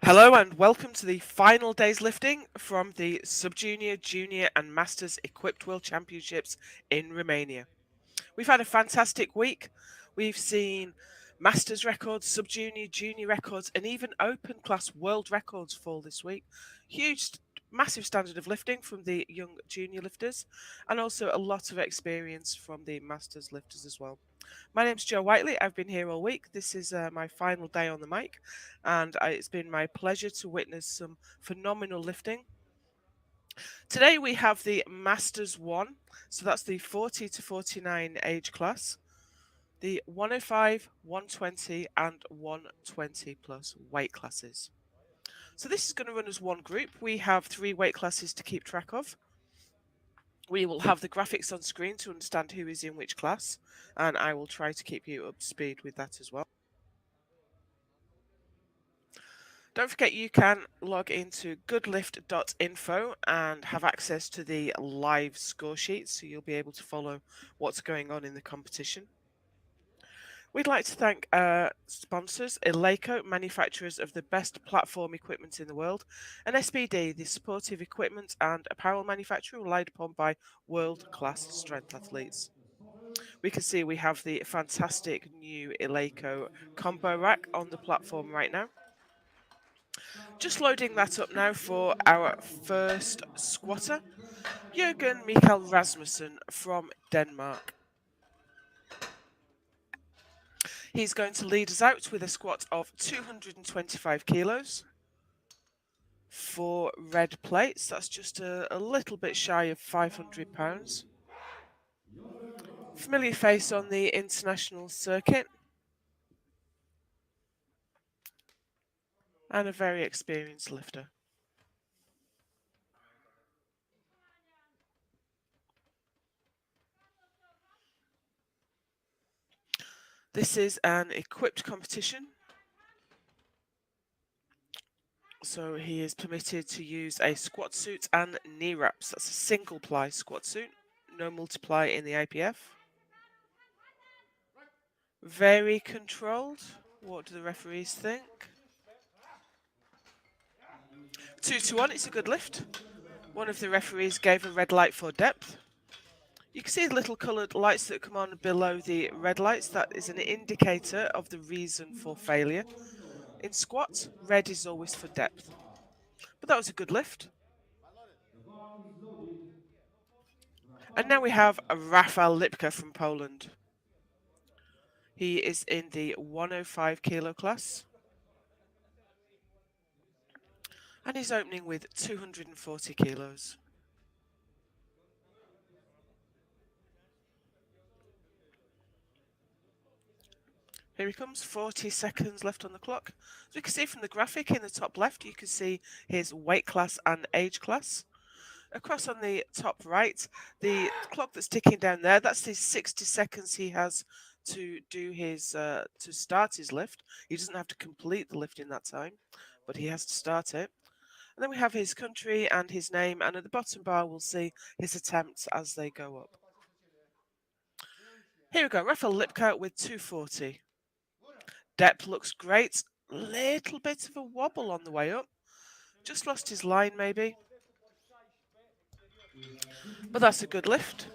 Hello and welcome to the final day's lifting from the Sub-Junior, Junior and Masters Equipped World Championships in Romania. We've had a fantastic week. We've seen Masters records, Sub-Junior, Junior records and even Open Class World records fall this week. Massive standard of lifting from the young junior lifters and also a lot of experience from the Masters lifters as well. My name's Joe Whiteley. I've been here all week. This is my final day on the mic, and it's been my pleasure to witness some phenomenal lifting. Today we have the Masters 1, so that's the 40 to 49 age class, the 105, 120, and 120 plus weight classes. So this is going to run as one group. We have 3 weight classes to keep track of. We will have the graphics on screen to understand who is in which class, and I will try to keep you up to speed with that as well. Don't forget you can log into goodlift.info and have access to the live score sheet, so you'll be able to follow what's going on in the competition. We'd like to thank our sponsors, Eleiko, manufacturers of the best platform equipment in the world, and SBD, the supportive equipment and apparel manufacturer relied upon by world-class strength athletes. We can see we have the fantastic new Eleiko combo rack on the platform right now. Just loading that up now for our first squatter, Jurgen Mikhel Rasmussen from Denmark. He's going to lead us out with a squat of 225 kilos. 4 red plates, that's just a little bit shy of 500 pounds. Familiar face on the international circuit. And a very experienced lifter. This is an equipped competition, so he is permitted to use a squat suit and knee wraps. That's a single ply squat suit, no multiply in the IPF. Very controlled. What do the referees think? 2 to 1, it's a good lift. One of the referees gave a red light for depth. You can see the little coloured lights that come on below the red lights. That is an indicator of the reason for failure. In squat, red is always for depth. But that was a good lift. And now we have Raphael Lipka from Poland. He is in the 105 kilo class. And he's opening with 240 kilos. Here he comes, 40 seconds left on the clock. As you can see from the graphic in the top left, you can see his weight class and age class. Across on the top right, the clock that's ticking down there, that's the 60 seconds he has to do his to start his lift. He doesn't have to complete the lift in that time, but he has to start it. And then we have his country and his name, and at the bottom bar we'll see his attempts as they go up. Here we go, Raphael Lipka with 240. Depth looks great. Little bit of a wobble on the way up. Just lost his line maybe. But that's a good lift.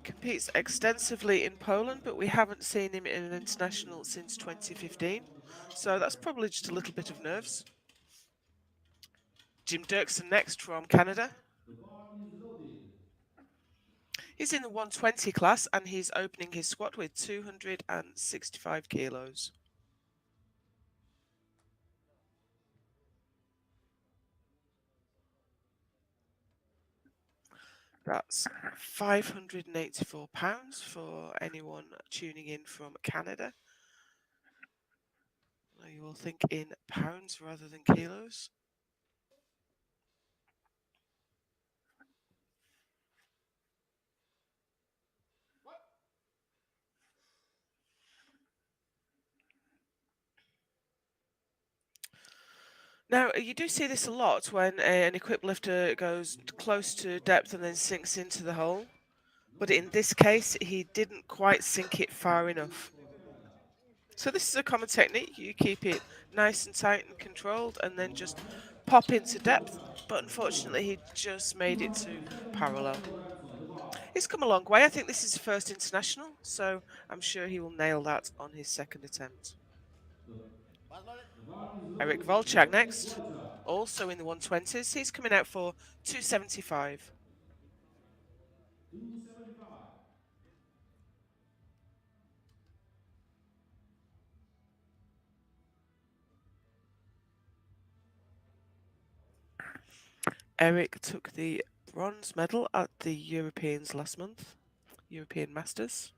Competes extensively in Poland, but we haven't seen him in an international since 2015. So that's probably just a little bit of nerves. Dirksen next from Canada. He's in the 120 class and he's opening his squat with 265 kilos. That's £584 for anyone tuning in from Canada. You will think in pounds rather than kilos. Now, you do see this a lot when an equipped lifter goes close to depth and then sinks into the hole. But in this case, he didn't quite sink it far enough. So this is a common technique. You keep it nice and tight and controlled and then just pop into depth. But unfortunately, he just made it to parallel. He's come a long way. I think this is his first international, so I'm sure he will nail that on his second attempt. Eric Valchak next, also in the 120s. He's coming out for 275. Eric took the bronze medal at the Europeans last month, European Masters.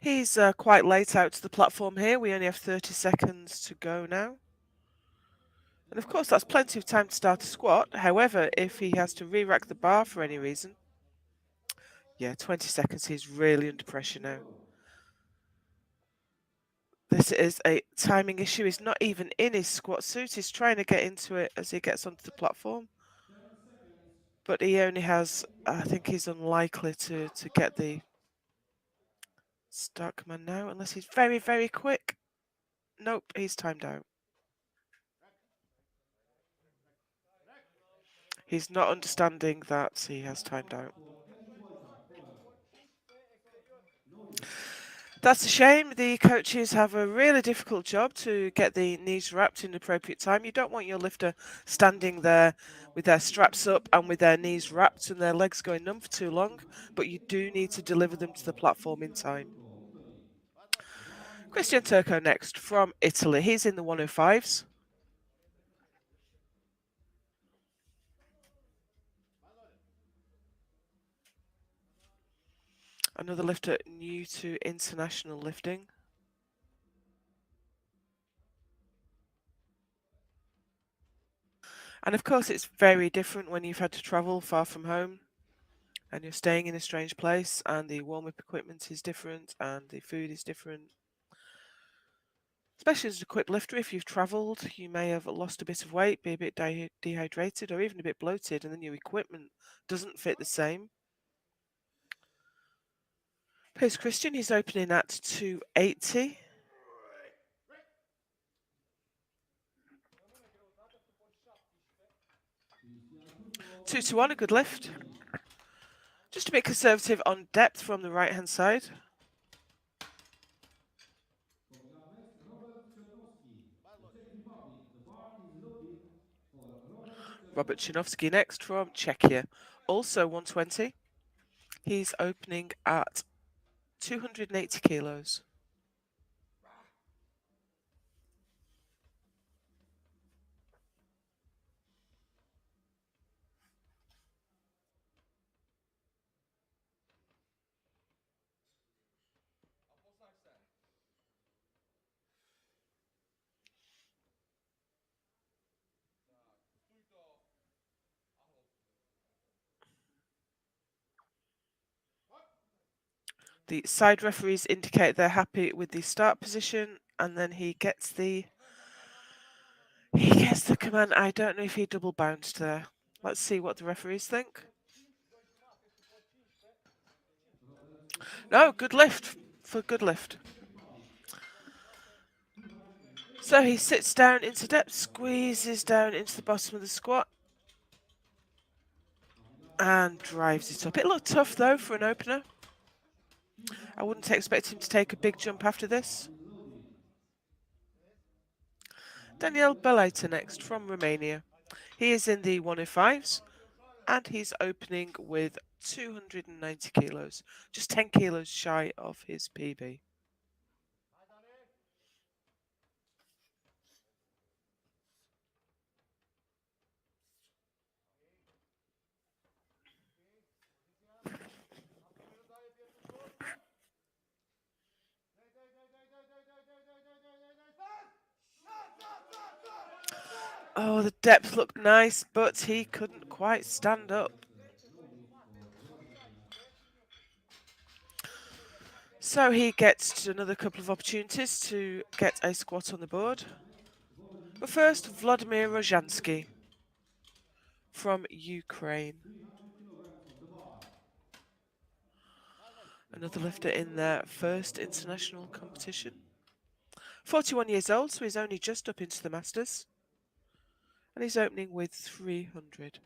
He's quite late out to the platform here. We only have 30 seconds to go now. And of course, that's plenty of time to start a squat. However, if he has to re-rack the bar for any reason, yeah, 20 seconds, he's really under pressure now. This is a timing issue. He's not even in his squat suit. He's trying to get into it as he gets onto the platform. But he only has, I think he's unlikely to get the start command now, unless he's very, very quick. Nope, he's timed out. He's not understanding that he has timed out. That's a shame. The coaches have a really difficult job to get the knees wrapped in the appropriate time. You don't want your lifter standing there with their straps up and with their knees wrapped and their legs going numb for too long, but you do need to deliver them to the platform in time. Christian Turco next from Italy. He's in the 105s. Another lifter new to international lifting. And of course, it's very different when you've had to travel far from home and you're staying in a strange place and the warm-up equipment is different and the food is different. Especially as a quick lifter, if you've travelled, you may have lost a bit of weight, be a bit dehydrated or even a bit bloated, and then your equipment doesn't fit the same. Here's Christian, he's opening at 280. Two to one, a good lift. Just a bit conservative on depth from the right-hand side. Robert Chenowsky next from Czechia, also 120. He's opening at 280 kilos. The side referees indicate they're happy with the start position, and then he gets the command. I don't know if he double bounced there. Let's see what the referees think. No, good lift. For good lift. So he sits down into depth, squeezes down into the bottom of the squat, and drives it up. It looked tough though for an opener. I wouldn't expect him to take a big jump after this. Danielle Balita next from Romania. He is in the 105s and he's opening with 290 kilos, just 10 kilos shy of his PB. Oh, the depth looked nice, but he couldn't quite stand up. So he gets another couple of opportunities to get a squat on the board. But first, Vladimir Roshanski from Ukraine. Another lifter in their first international competition. 41 years old, so he's only just up into the Masters. And he's opening with 300.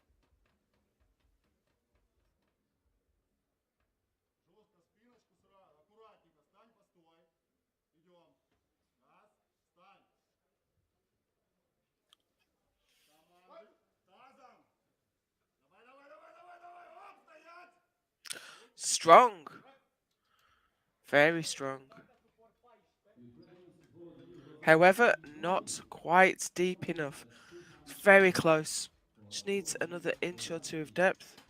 Strong. Very strong. However, not quite deep enough. Very close. Just needs another inch or two of depth.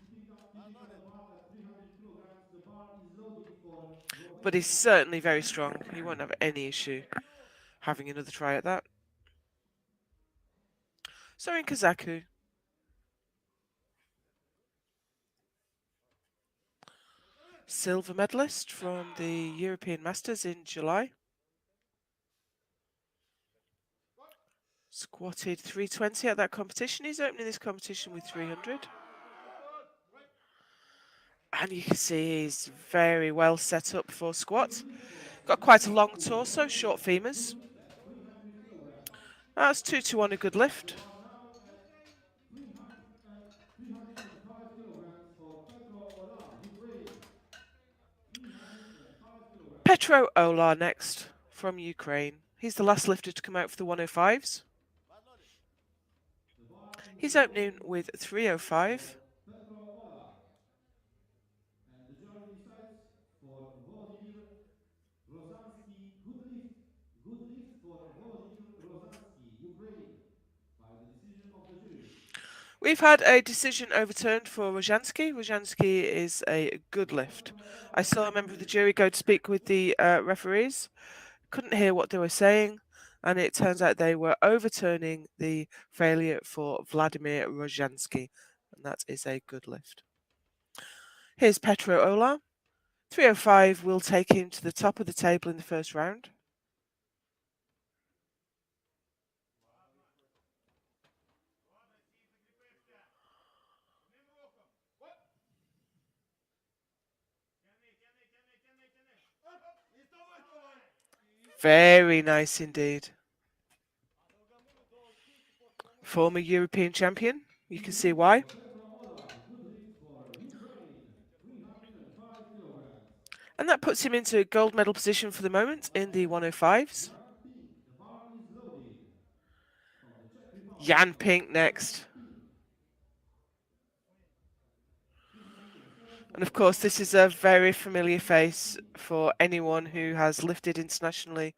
But he's certainly very strong. He won't have any issue having another try at that. Sorin Kazaku. Silver medalist from the European Masters in July. Squatted 320 at that competition. He's opening this competition with 300. And you can see he's very well set up for squat. Got quite a long torso, short femurs. That's 2 to 1, a good lift. 305 kilograms for Ukraine. 305 kilograms. Petro Olar next from Ukraine. He's the last lifter to come out for the 105s. He's opening with 305. And the jury decides for Vladimir Roshanski. Good lift for Vladimir Roshanski, Ukraine, by the decision of the jury. We've had a decision overturned for Roshanski. Roshanski is a good lift. I saw a member of the jury go to speak with the referees. Couldn't hear what they were saying, and it turns out they were overturning the failure for Vladimir Roshanski, and that is a good lift. Here's Petro Olar. 305 will take him to the top of the table in the first round. Very nice indeed. Former European champion. You can see why. And that puts him into gold medal position for the moment in the 105s. Jan Pink next. And of course, this is a very familiar face for anyone who has lifted internationally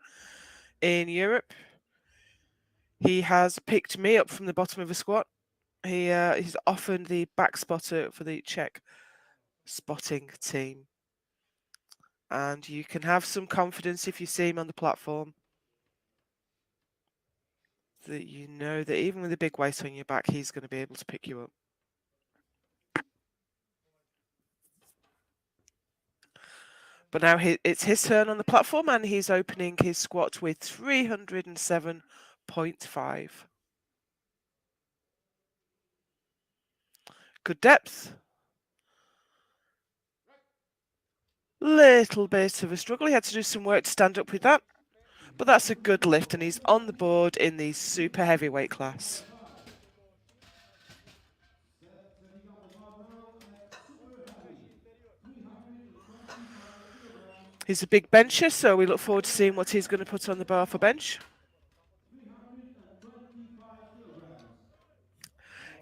in Europe. He has picked me up from the bottom of a squat. He's often the back spotter for the Czech spotting team. And you can have some confidence if you see him on the platform that you know that even with a big weight on your back, he's going to be able to pick you up. But now it's his turn on the platform, and he's opening his squat with 307.5. Good depth. Little bit of a struggle. He had to do some work to stand up with that. But that's a good lift, and he's on the board in the super heavyweight class. He's a big bencher, so we look forward to seeing what he's going to put on the bar for bench.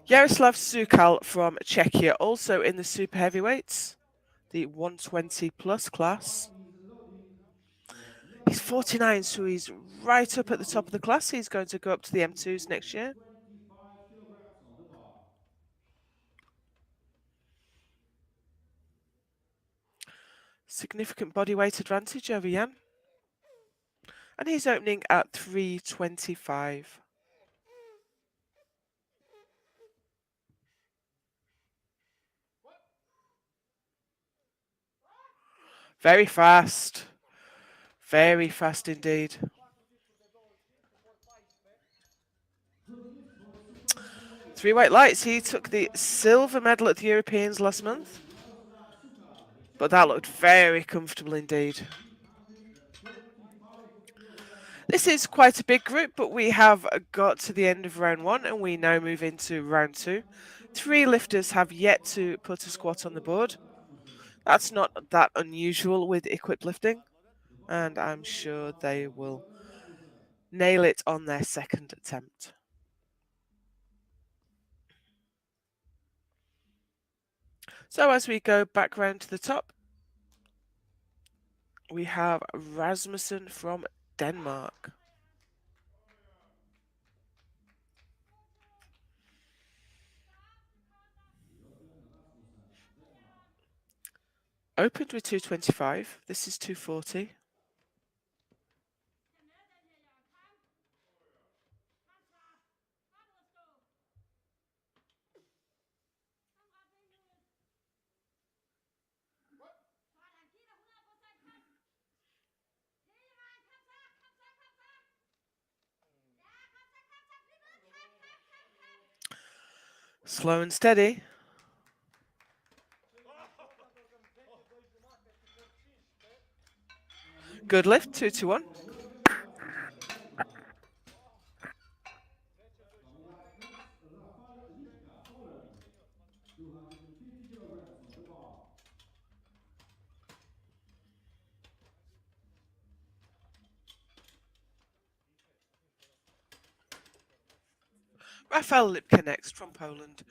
Jaroslav Sukal from Czechia, also in the super heavyweights, the 120 plus class. He's 49, so he's right up at the top of the class. He's going to go up to the M2s next year. Significant body weight advantage over Jan. And he's opening at 325. Very fast. Very fast indeed. Three white lights. He took the silver medal at the Europeans last month. But that looked very comfortable indeed. 325 kilograms This is quite a big group, but we have got to the end of round 1 and we now move into round 2. 3 lifters have yet to put a squat on the board. That's not that unusual with equipped lifting, and I'm sure they will nail it on their second attempt. So as we go back round to the top, we have Rasmussen from Denmark. Jurgen Rasmussen, Denmark. Opened with 225. This is 240. Slow and steady. Good lift, 2-1. For Jurgen Rasmussen, Denmark. Coming up next, Raphael Lipka, Poland. 250 kilograms on the bar. Raphael Lipka next from Poland.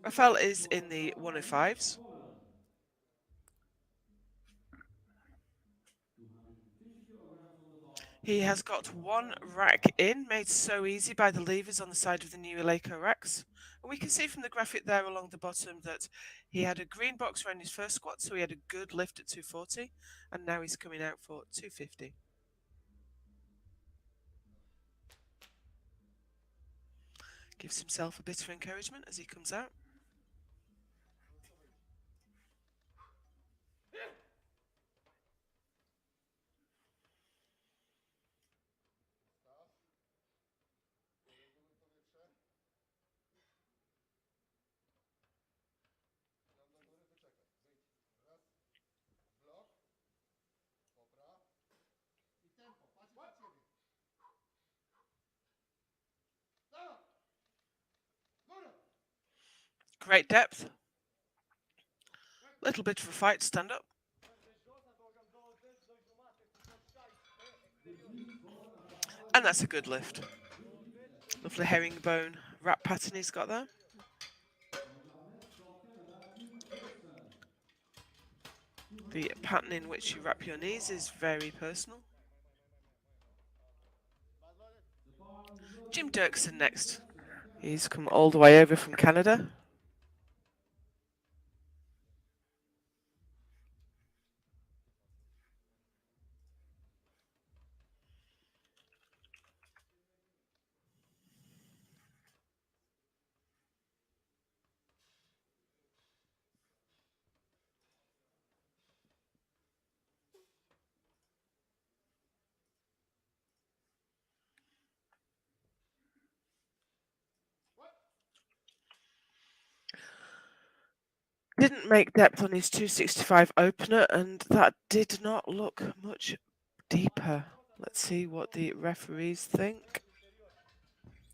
The bar is Raphael loaded is for in the Raphael Lipka, 105s. Poland. 250 kilograms on the bar. He has got one rack in, made so easy by the levers on the side of the new Eleiko racks. And we can see from the graphic there along the bottom that he had a green box around his first squat, so he had a good lift at 240, and now he's coming out for 250. Gives himself a bit of encouragement as he comes out. Great depth. Little bit of a fight, stand up. And that's a good lift. Lovely herringbone wrap pattern he's got there. Coming up next from Canada, Dirksen. The pattern in which you wrap your knees is very personal. Jim Dirksen next. He's come all the way over from Canada. Didn't make depth on his 265 opener, and that did not look much deeper. Let's see what the referees think.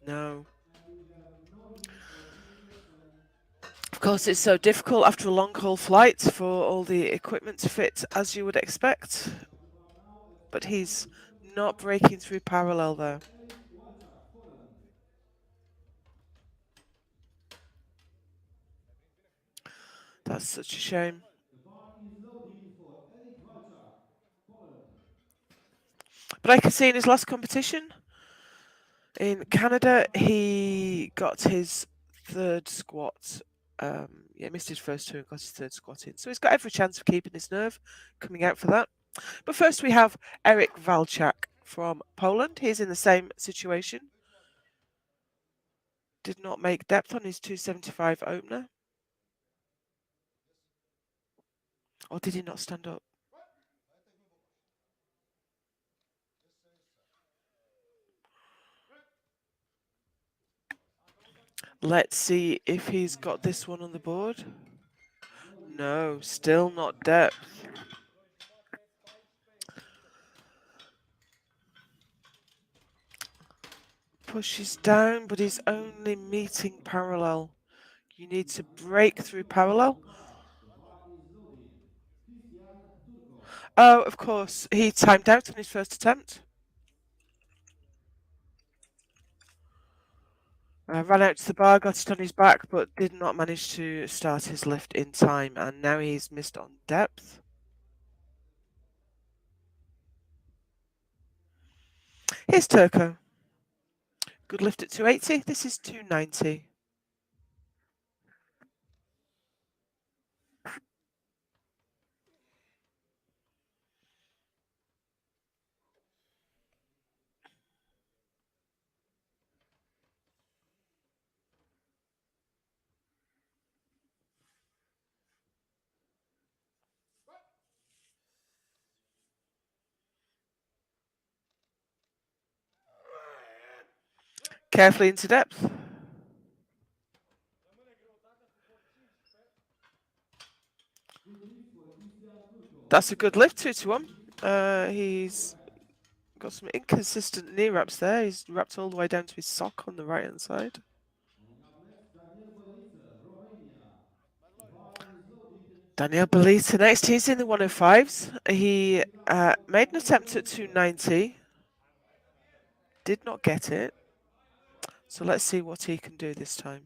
No. And we have no hit for Jim Dirksen. Of course, it's so difficult after a long haul flight for all the equipment to fit as you would expect. But he's not breaking through parallel there. Welch, Poland. That's such a shame. The bar is loading for Valchak, Poland. But I can see in his last competition in Canada, he got his third squat. Missed his first two and got his third squat in. So he's got every chance of keeping his nerve coming out for that. But first we have Eric Valchak from Poland. He's in the same situation. Did not make depth on his 275 opener. Or did he not stand up? Let's see if he's got this one on the board. No, still not depth. Pushes down, but he's only meeting parallel. You need to break through parallel. The bar is loaded. Turco. Oh, of course, he timed out on his first attempt. Ran out to the bar, got it on his back, but did not manage to start his lift in time, and now he's missed on depth. Here's Turco. Good lift at 280. This is 290. Carefully into depth. That's a good lift, 2 to 1. He's got some inconsistent knee wraps there. He's wrapped all the way down to his sock on the right hand side. Coming up next, Danielle Balita, Romania. The bar is loaded. Danielle Balita next. He's in the 105s. He made an attempt at 290. Did not get it. So let's see what he can do this time.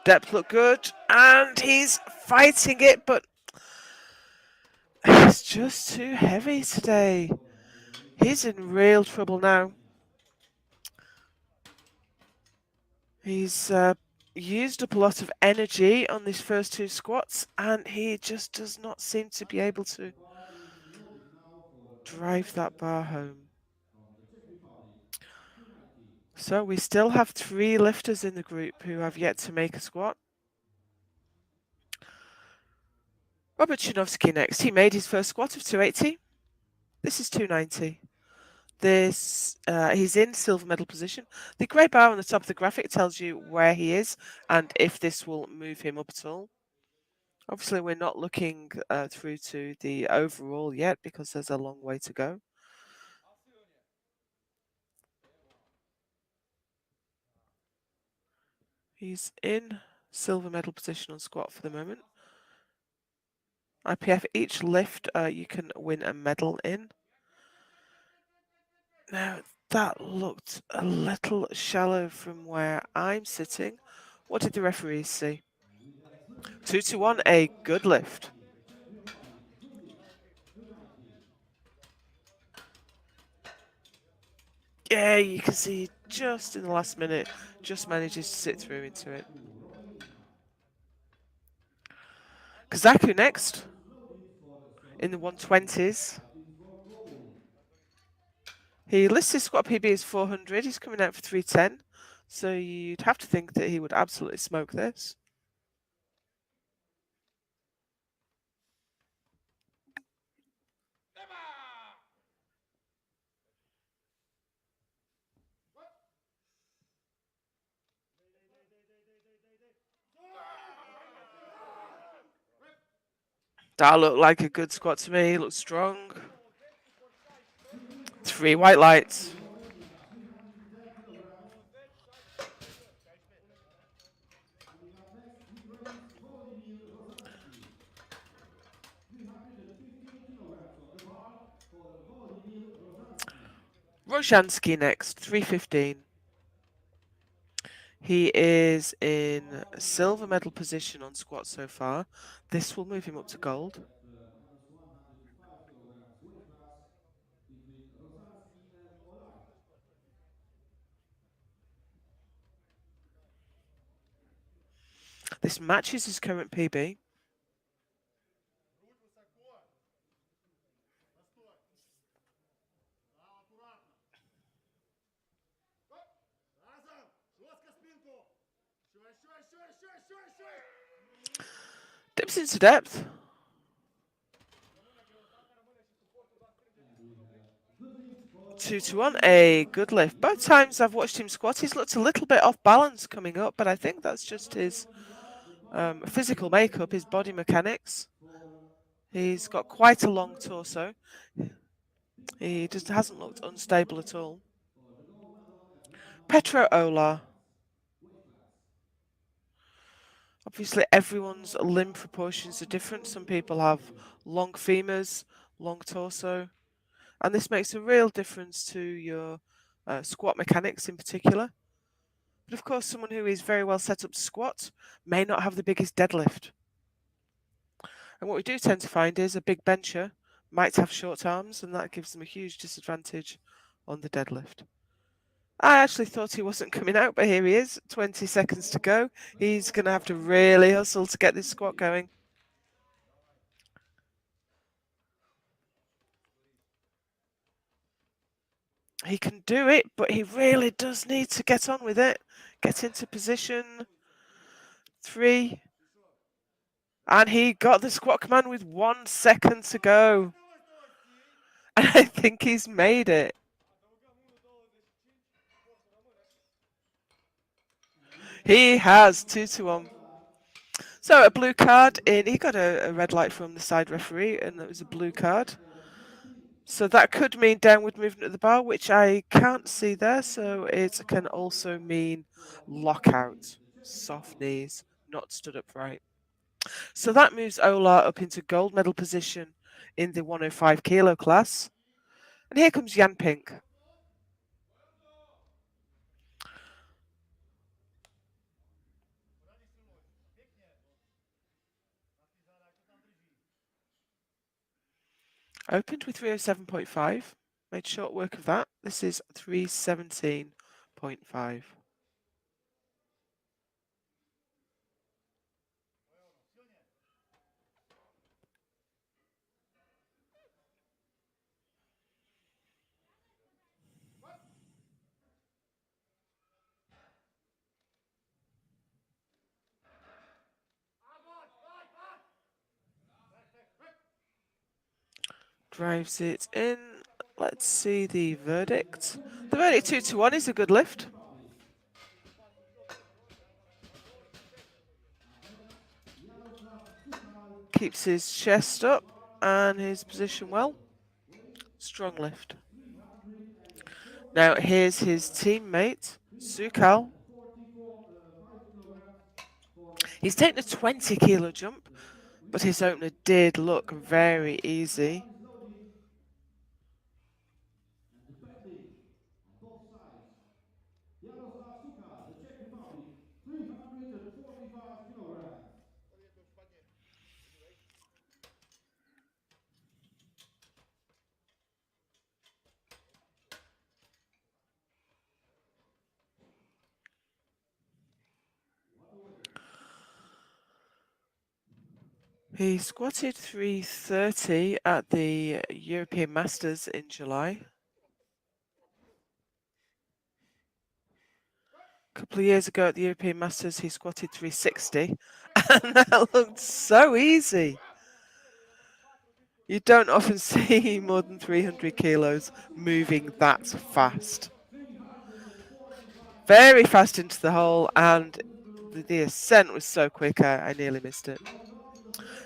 Depth looked good, and he's fighting it, but it's just too heavy today. He's in real trouble now. He's used up a lot of energy on these first 2 squats, and he just does not seem to be able to drive that bar home. From the Czech Republic, 290. So we still have 3 lifters in the group who have yet to make a squat. Robert Chenowsky next. He made his first squat of 280. This is 290. He's in silver medal position. The grey bar on the top of the graphic tells you where he is and if this will move him up at all. Obviously, we're not looking through to the overall yet because there's a long way to go. He's in silver medal position on squat for the moment. IPF, each lift you can win a medal in. Now, that looked a little shallow from where I'm sitting. What did the referees see? 2 to 1, a good lift. Czech Republic, good lift, 290. Yeah, you can see just in the last minute, just manages to sit through into it. Kazaku next, in the 120s. He lists his squat PB as 400. He's coming out for 310. So you'd have to think that he would absolutely smoke this. That looked like a good squat to me. Looks strong. 3 white lights. Coming up next, Ukraine's Vladimir Roshanski. 315 kilograms on the bar for Vladimir Roshanski. Roshanski next, 315. He is in silver medal position on squat so far. This will move him up to gold. Minus 105 kilograms weight class between Roshanski and Olaf. This matches his current PB. Moves into depth. And we have good lift for 2-1, a good lift. Both times I've watched him squat, he's looked a little bit off balance coming up, but I think that's just his physical makeup, his body mechanics. He's got quite a long torso. He just hasn't looked unstable at all. Petro Ola. Obviously, everyone's limb proportions are different. Some people have long femurs, long torso, and this makes a real difference to your squat mechanics in particular. But of course, someone who is very well set up to squat may not have the biggest deadlift. And what we do tend to find is a big bencher might have short arms, and that gives them a huge disadvantage on the deadlift. I actually thought he wasn't coming out, but here he is, 20 seconds to go. He's going to have to really hustle to get this squat going. He can do it, but he really does need to get on with it. Get into position. 3. And he got the squat command with 1 second to go. And I think he's made it. He has 2-1. So a blue card in. He got a red light from the side referee, and it was a blue card. So that could mean downward movement of the bar, which I can't see there. So it can also mean lockout, soft knees, not stood upright. So that moves Ola up into gold medal position in the 105 kilo class. And here comes Jan Pink. Opened with 307.5. Made short work of that. This is 317.5. Drives it in. Let's see the verdict. The verdict 2-1 is a good lift. Keeps his chest up and his position well. Strong lift. Now here's his teammate, Sukal. He's taken a 20 kilo jump, but his opener did look very easy. He squatted 330 at the European Masters in July. A couple of years ago at the European Masters, he squatted 360, and that looked so easy. You don't often see more than 300 kilos moving that fast. Very fast into the hole, and the ascent was so quick, I nearly missed it.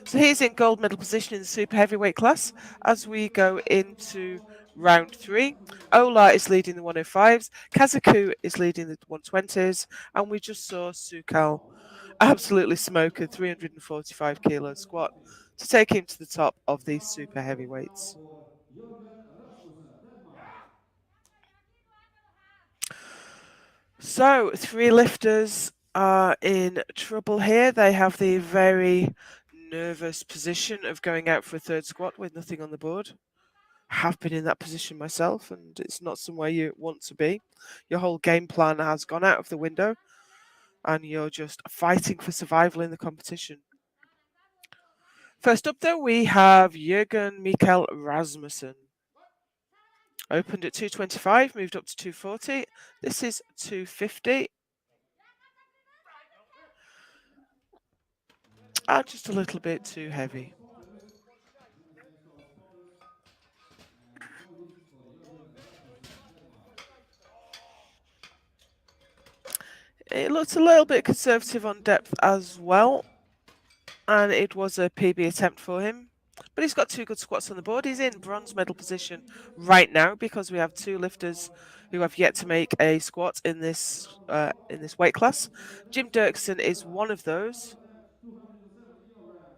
So he's in gold medal position in the super heavyweight class as we go into round 3. Ola is leading the 105s, Kazaku is leading the 120s, and we just saw Sukal absolutely smoke a 345 kilo squat to take him to the top of these super heavyweights. So 3 lifters are in trouble here. They have the very nervous position of going out for a third squat with nothing on the board. Have been in that position myself, and it's not somewhere you want to be. Your whole game plan has gone out of the window, and you're just fighting for survival in the competition. First up, though, we have Jurgen Mikhel Rasmussen. Opened at 225, moved up to 240. This is 250. Just a little bit too Thanks to our heavy. spotters. Many thanks to our spotters. And slow lift for Jurgen and Rasmussen, Denmark. It looked a little bit conservative on depth as Danielle well, Balita. and it was a PB attempt for him. But he's got two good squats on the board. He's in bronze medal position right now because we have two lifters who have yet to make a squat in this weight class. Jim Dirksen is one of those. 270 kilograms.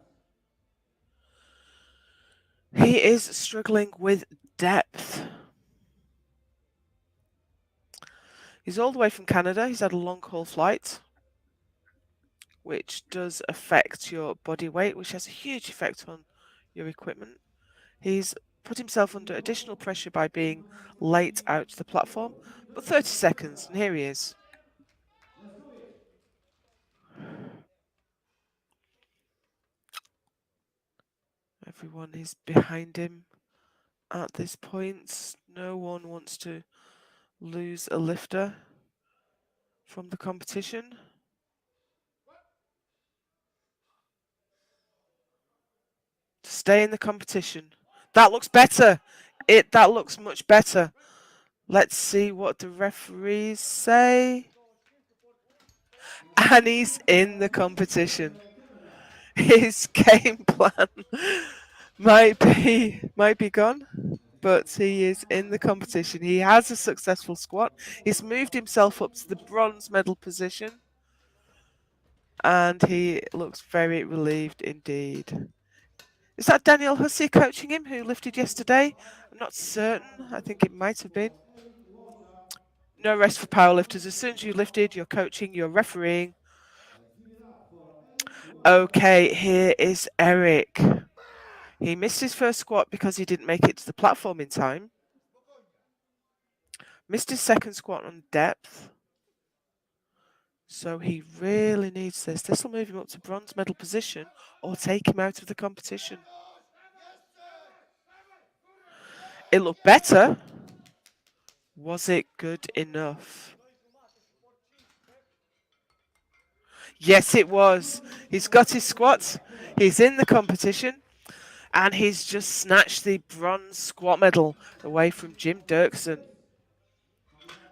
He is struggling with depth. He's all the way from Canada. He's had a long haul flight, which does affect your body weight, which has a huge effect on your equipment. He's put himself under additional pressure by being late out to the platform, but 30 seconds, and here he is. Let's do it. Everyone is behind him at this point. No one wants to lose a lifter from the competition. Stay in the competition. That looks better. That looks much better. Let's see what the referees say. And he's in the competition. Canada. His game plan might be gone, but he is in the competition. He has a successful squat. He's moved himself up to the bronze medal position, and he looks very relieved indeed. Is that Danielle Hussey coaching him, who lifted yesterday? I'm not certain. I think it might have been. Welch. No rest for powerlifters. As soon as you lifted, you're coaching, you're refereeing. Let's give it up for Welch. Okay, here is Eric. He missed his first squat because he didn't make it to the platform in time. Missed his second squat on depth. So he really needs this. This will move him up to bronze medal position or take him out of the competition. It looked better. Was it good enough? Yes, it was. He's got his squats. He's in the competition. And he's just snatched the bronze squat medal away from Jim Dirksen.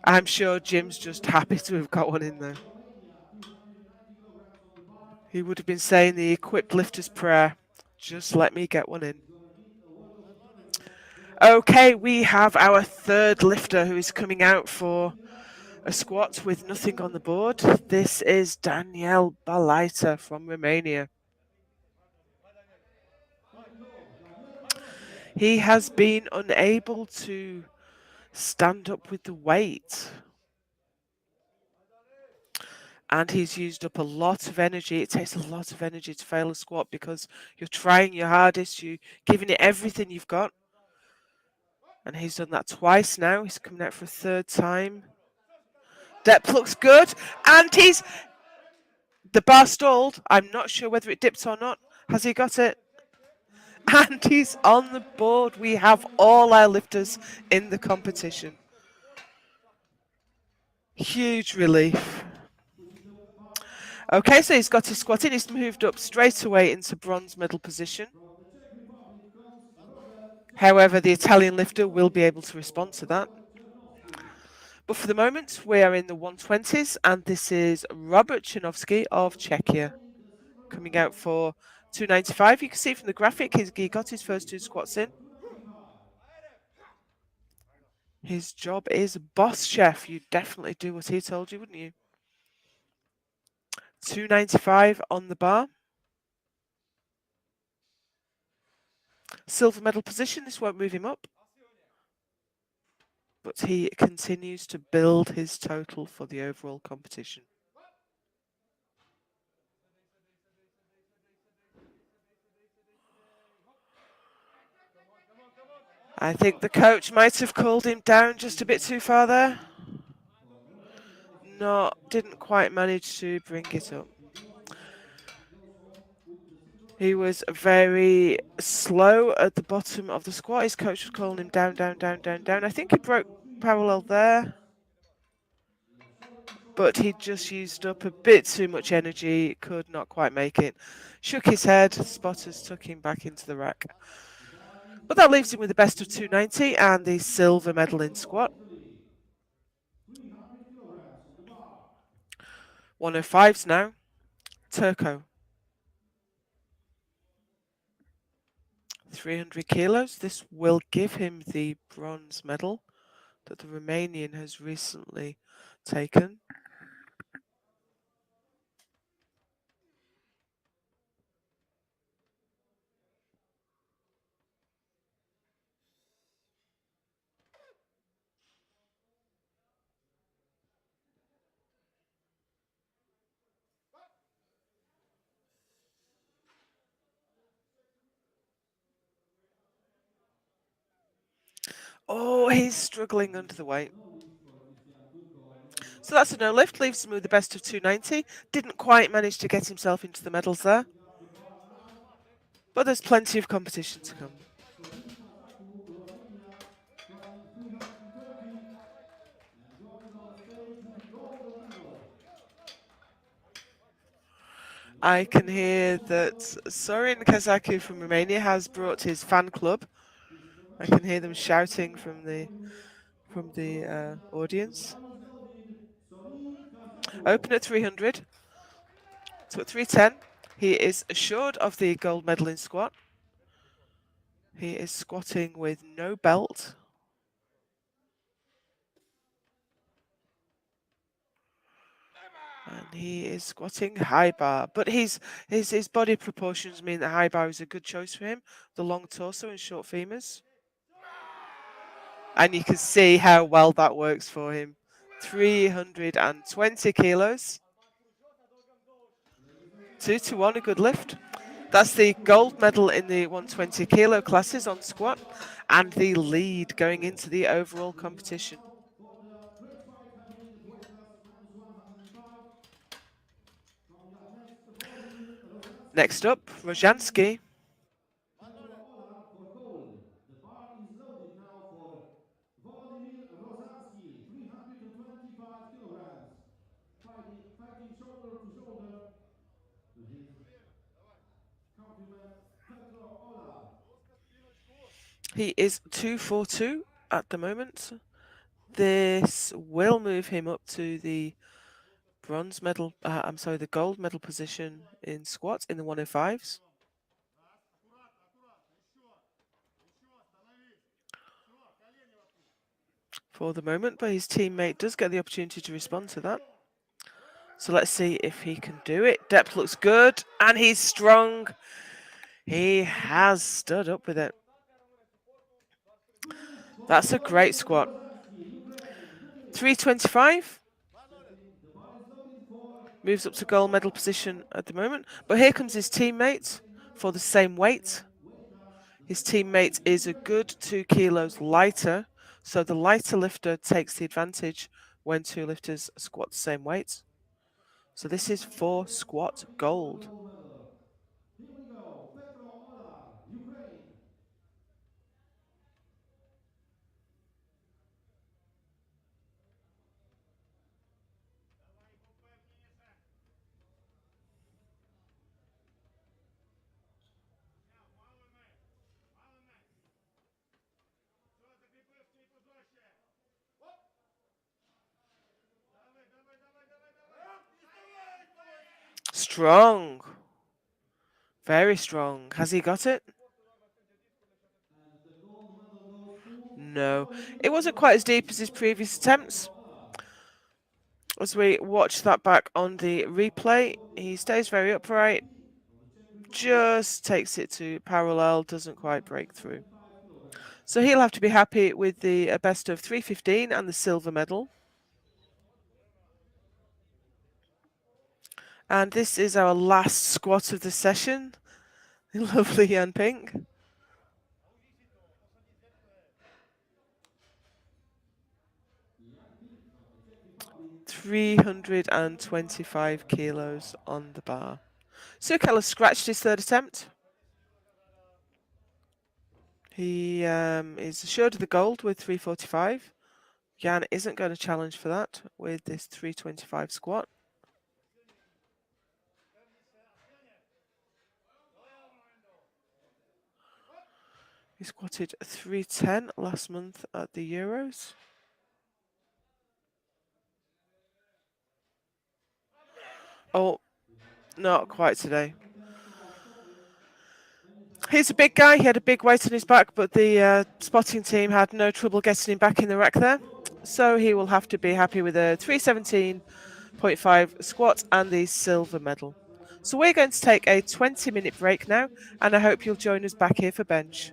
I'm sure Jim's just happy to have got one in there. Romania, 290 kilograms on the bar. He would have been saying the equipped lifter's prayer. Just let me get one in. He's gonna need a word of honor from Okay, we have our third lifter who is coming out for a squat with nothing on the board. This is Danielle Balita from Romania. Here we go, Danielle Balita. He Let's has do it. been unable to stand up with the weight. And he's used up a lot of energy. It takes a lot of energy to fail a squat because you're trying your hardest, you're giving it everything you've got. And he's done that twice now. He's coming out for a third time. Depth looks good. And the bar stalled. I'm not sure whether it dipped or not. Has he got it? And he's on the board. We have all our lifters in the competition. Huge relief. Okay, so he's got his squat in. He's moved up straight away into bronze medal position. From the Czech Republic comes Robert. However, the Italian lifter will be able to respond to that. Chenowsky. But for the moment, we are in the 120s, and this is Robert Chenowsky of Czechia coming out for 295. You can see from the graphic, he got his first two squats in. 295. His job is boss chef. You definitely do what he told you, wouldn't you? 295 on the bar. Silver medal position. This won't move him up. But he continues to build his total for the overall competition. I think the coach might have called him down just a bit too far there. No, didn't quite manage to bring it up. He was very slow at the bottom of the squat. His coach was calling him down, down, down, down, down. I think he broke parallel there. but he just used up a bit too much energy, could not quite make it. Shook his head, spotters took him back into the rack. The bar is But that leaves him with the loaded. best of 290 and the 290 silver kilos. medal in Turco, squat. Italy. 300 kilograms on the bar. 105s now. Turco. 300 kilos. This will give him the bronze medal that the Romanian has recently taken. Oh, he's struggling under the weight. No lift for Christian Turco. No lift. So that's a no lift, leaves him with the best of 290. Didn't quite manage to get himself into the medals there, Setting up the bar now. but there's plenty of competition to come. Sorin Kazaku, Romania, squatting 330 and going on the stage with the golden medal. I can hear that Sorin Kazaku from Romania has brought his fan club. I can hear them shouting from the audience. Open at 300. So at 310, he is assured of the gold medal in squat. He is squatting with no belt. And he is squatting high bar. But his body proportions mean that high bar is a good choice for him. The long torso and short femurs. And you can see how well that works for him. 320 kilos. 2-1, a good lift. That's the gold medal in the 120 kilo classes on squat and the lead going into the overall competition. For the great fight happening at weight class -105. Coming up next, Vladimir Roshanski. Next up, Roshanski. Petro Olar for gold. The bar is loaded now for Vladimir Roshanski, 325 kilograms. Fighting shoulder to shoulder to his countryman Petro Olar. He is 242 at the moment. This will move him up to the bronze medal, the gold medal position in squat in the 105s. For the moment, but his teammate does get the opportunity to respond to that. So let's see if he can do it. Depth looks good, and he's strong. He has stood up with it. That's a great squat. 325. Moves up to gold medal position at the moment. But here comes his teammate for the same weight. His teammate is a good 2 kilos lighter. So the lighter lifter takes the advantage when two lifters squat the same weight. So this is for squat gold. Here we go, Petro Olar, Ukraine. Strong. Very strong. Has he got it? And the gold medal goes to No. Vladimir It wasn't quite as deep as his Roshanski, previous attempts. Petro Olar. As we watch that back on the replay, he stays very upright, just takes it to parallel, doesn't quite break through. So he'll have to be happy with the best of 315 and the silver medal. And this is our last squat of the session. Lovely Jan Pink. Jan Pink from the Czech Republic. 325 kilos on the bar. Mikhel has scratched his third attempt. He is assured of the gold with 345. Jan isn't going to challenge for that with this 325 squat. He squatted 310 last month at the Euros. Oh, not quite today. He's a big guy. He had a big weight on his back, but the spotting team had no trouble getting him back in the rack there. So he will have to be happy with a 317.5 squat and the silver medal. So we're going to take a 20-minute break now, and I hope you'll join us back here for bench.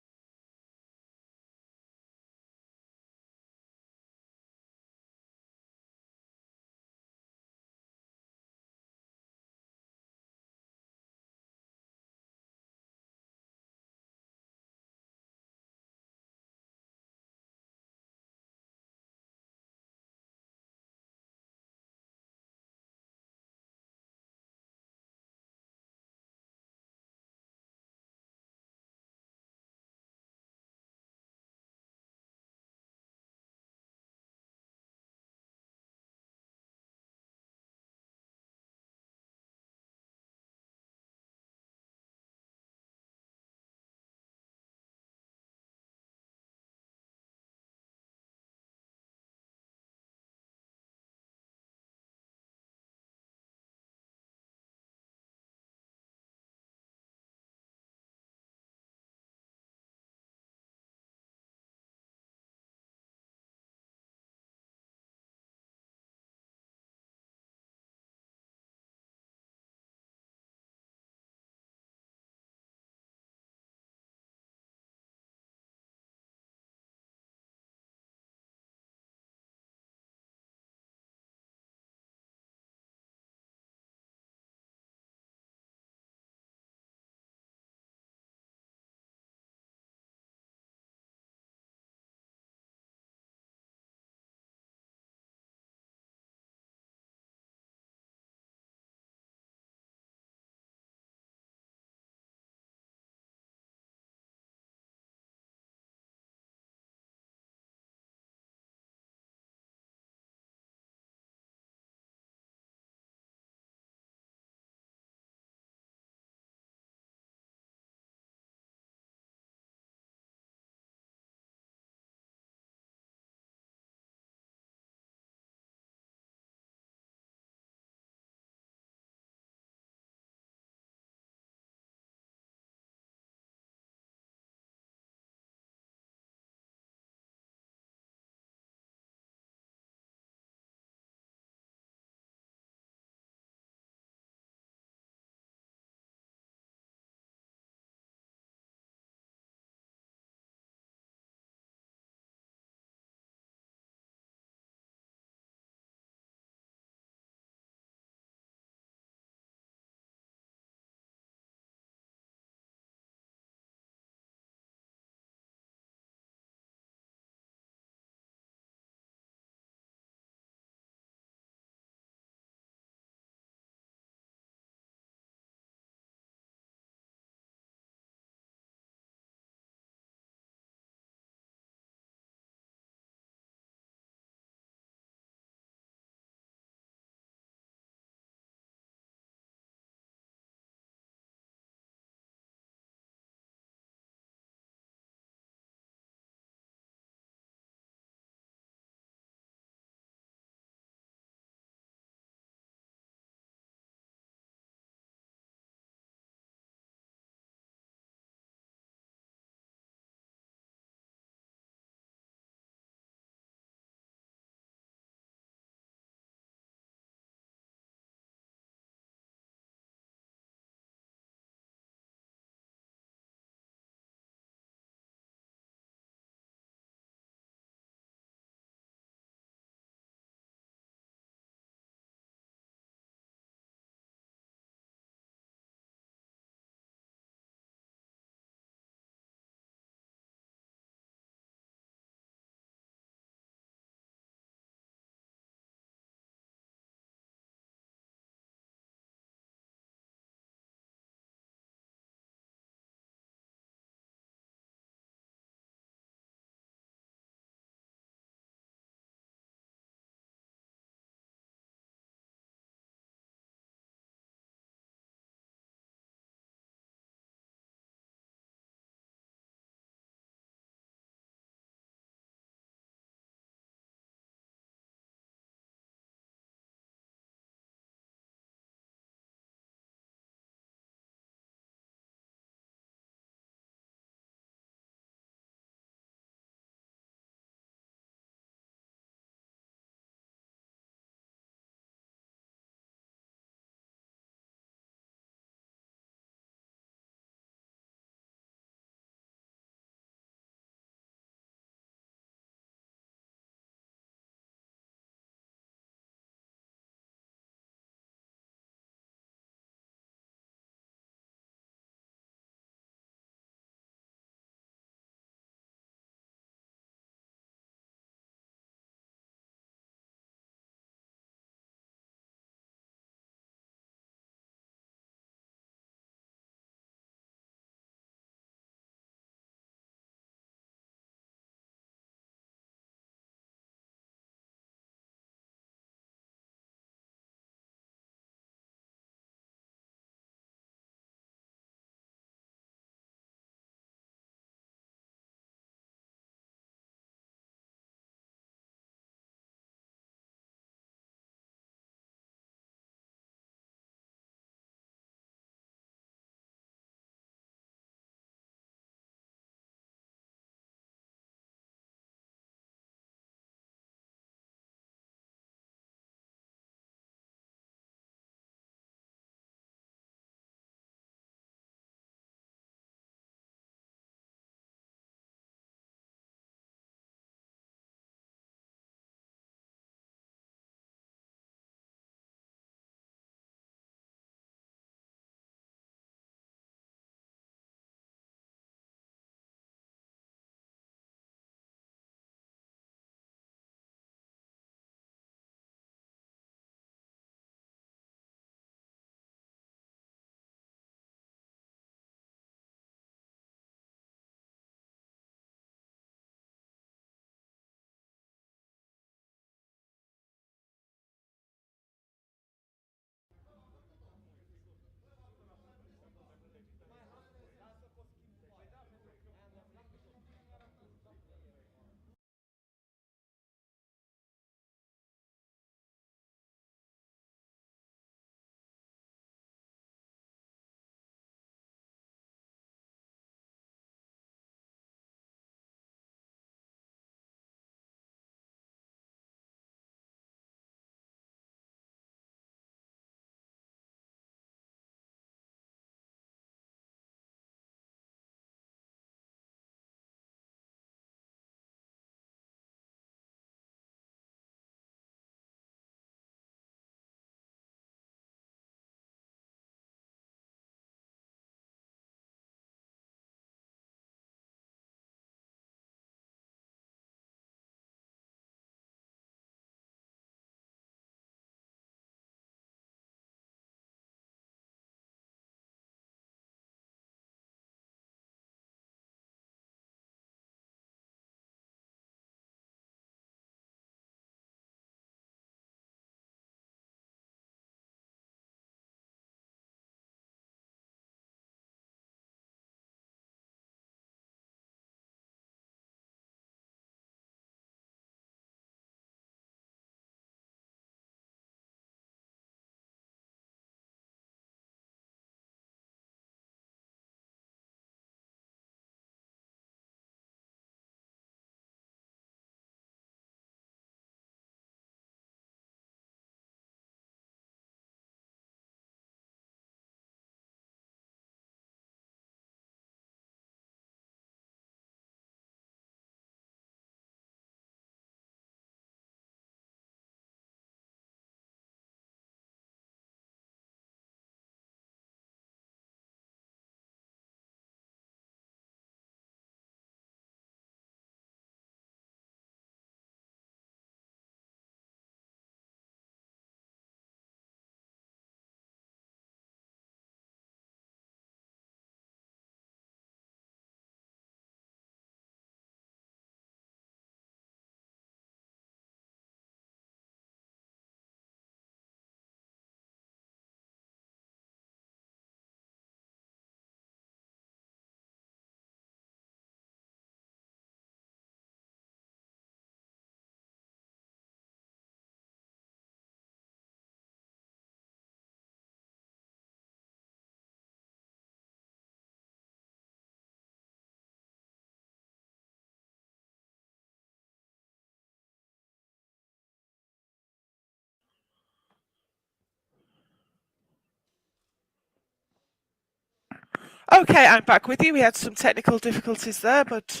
Okay, I'm back with you. We had some technical difficulties there, but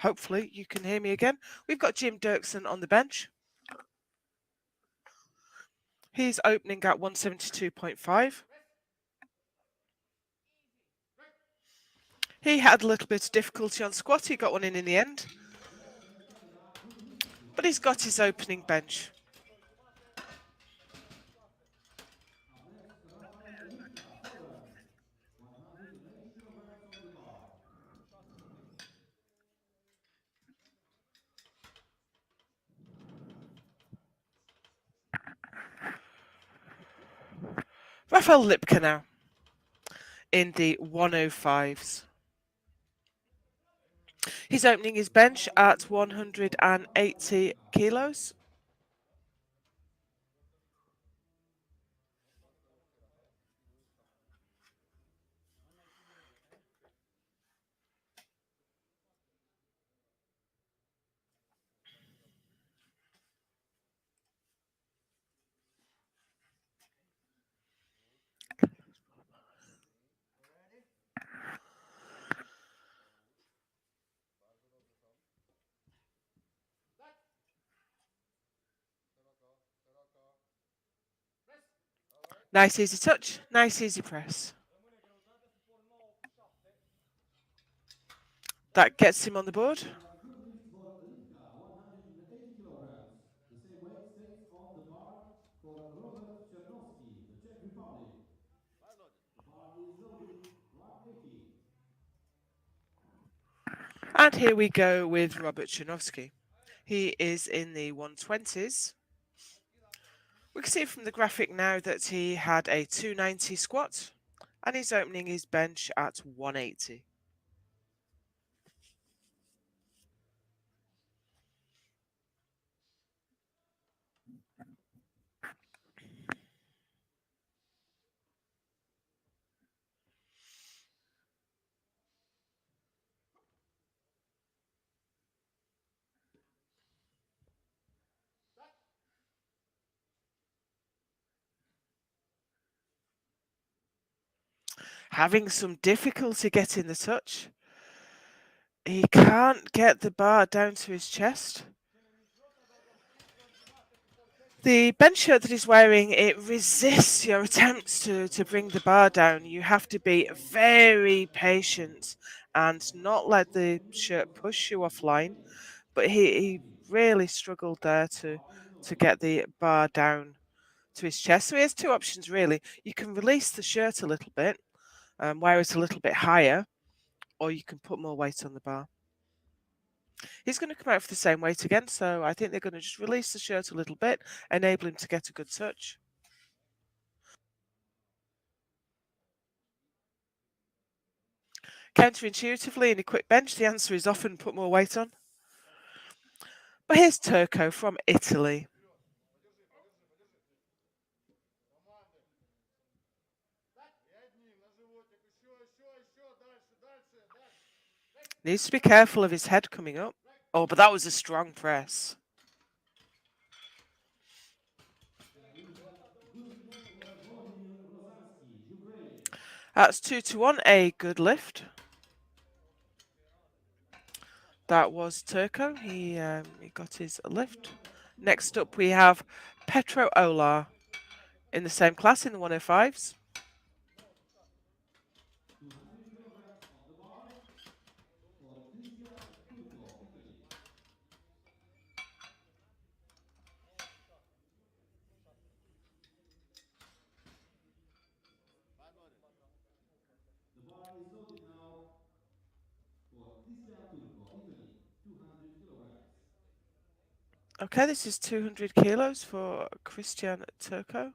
hopefully you can hear me again. We've got Jim Dirksen on the bench. He's opening at 172.5. He had a little bit of difficulty on squat. He got one in the end, but he's got his opening bench. Up next, Raphael Lipka, Poland. 108 kilograms on the bar. Raphael Lipka now in the 105s. He's opening his bench at 180 kilos. Nice easy touch, nice easy press. That gets him on the board. Good lift for Lipka, 180 kilograms. The same weight stays on the bar for Robert Chenowski, the Czech Republic. The bar is loaded, 180. And here we go with Robert Chanovsky. He is in the 120s. We can see from the graphic now that he had a 290 squat and he's opening his bench at 180. Having some difficulty getting the touch. He can't get the bar down to his chest. The bench shirt that he's wearing, it resists your attempts to bring the bar down. You have to be very patient and not let the shirt push you offline. But he really struggled there to get the bar down to his chest. So he has two options really. You can release the shirt a little bit, wear it a little bit higher, or you can put more weight on the bar. He's going to come out for the same weight again, so I think they're going to just release the shirt a little bit, enable him to get a good touch. Counterintuitively, in a quick bench, the answer is often put more weight on. But here's Turco from Italy. Needs to be careful of his head coming up. Oh, but that was a strong press. Vladimir Roshanski, Ukraine. That's 2-1, a good lift. That was Turco. He got his lift. Next up, we have Petro Olar in the same class in the 105s. 200 kilograms on the bar for Turco, Italy. The bar is loaded now for Turco, Italy. 200 kilograms. Okay, this is 200 kilos for Christian Turco.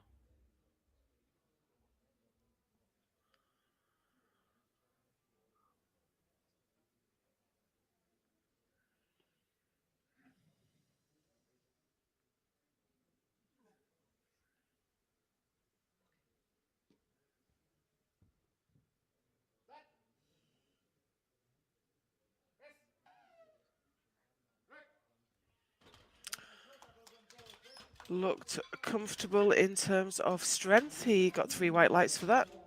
Looked comfortable in terms of strength. He got 3 white lights for that. Turco,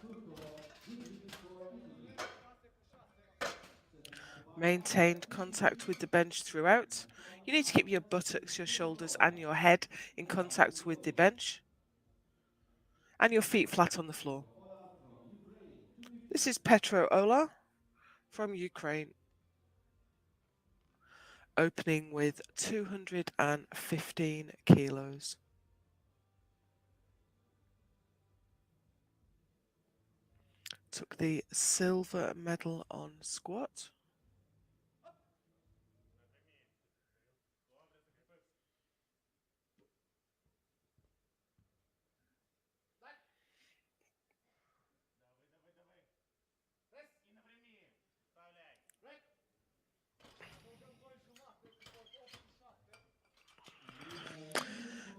good lift for Maintained contact with the bench throughout. You need to keep your buttocks, your shoulders, and your head in contact with the bench, and your feet flat on the floor. This is Petro Ola from Ukraine, opening with 215 kilos. Took the silver medal on squat.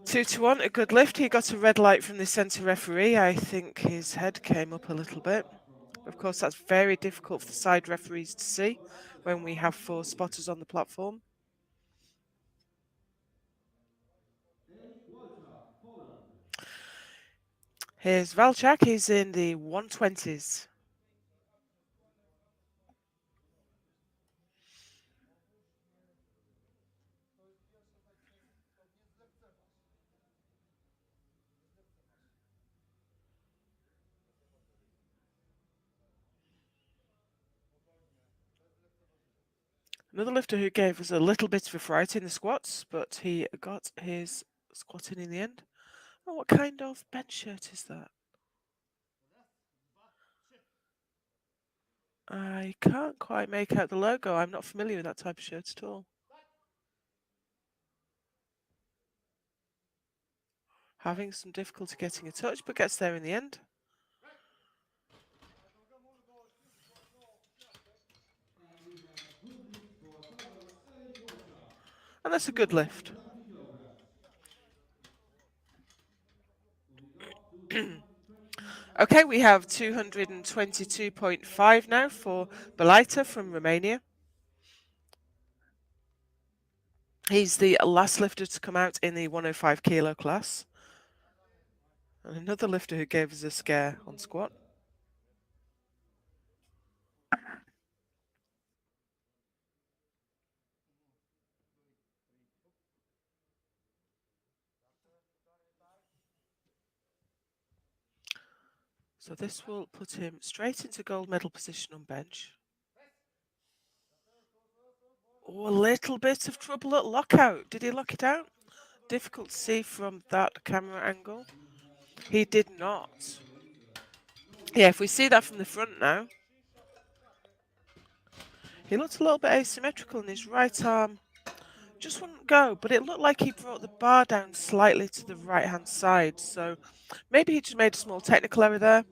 Two to one, a good lift. He got a red light from the centre referee. I think his head came up a little bit. Of course, that's very difficult for the side referees to see when we have 4 spotters on the platform. Here's Valchak. He's in the 120s. Another lifter who gave us a little bit of a fright in the squats, but he got his squat in the end. Oh, what kind of bench shirt is that? I can't quite make out the logo. I'm not familiar with that type of shirt at all. Having some difficulty getting a touch, but gets there in the end. And that's a good lift. Okay, we have 222.5 now for Balita from Romania. He's the last lifter to come out in the 105 kilo class. And another lifter who gave us a scare on squat. So this will put him straight into gold medal position on bench. Oh, a little bit of trouble at lockout. Did he lock it out? Difficult to see from that camera angle. He did not. Yeah, if we see that from the front now, he looked a little bit asymmetrical in his right arm. Just wouldn't go, but it looked like he brought the bar down slightly to the right-hand side. So maybe he just made a small technical error there,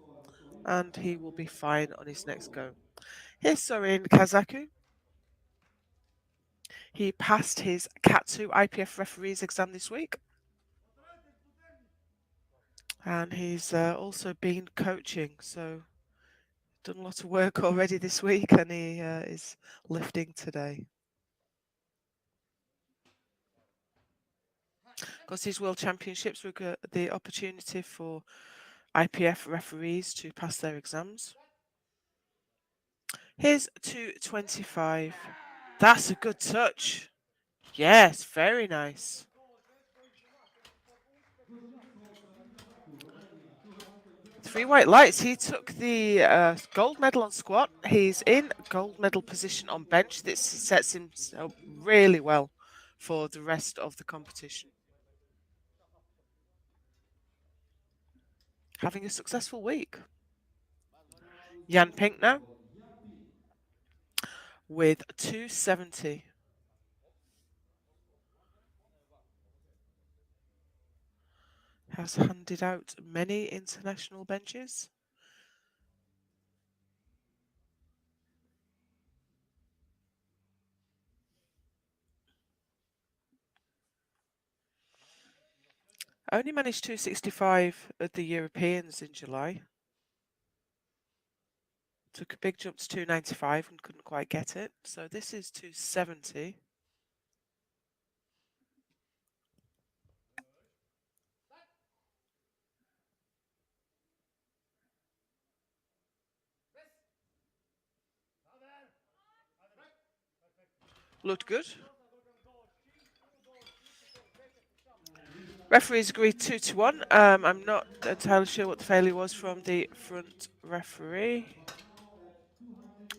and he will be fine on his next go. Here's Sorin Kazaku. He passed his CAT2 IPF referee's exam this week. And he's also been coaching, so done a lot of work already this week, and he is lifting today. Of course, these World Championships were the opportunity for IPF referees to pass their exams. Here's 225. That's a good touch. Yes, very nice. 3 white lights. He took the gold medal on squat. He's in gold medal position on bench. This sets him up really well for the rest of the competition. Having a successful week. Jan Pink now with 270. Has handed out many international benches. Only managed 265 at the Europeans in July. Took a big jump to 295 and couldn't quite get it. So this is 270. Looked good. Referees agreed 2-1. I'm not entirely sure what the failure was from the front referee.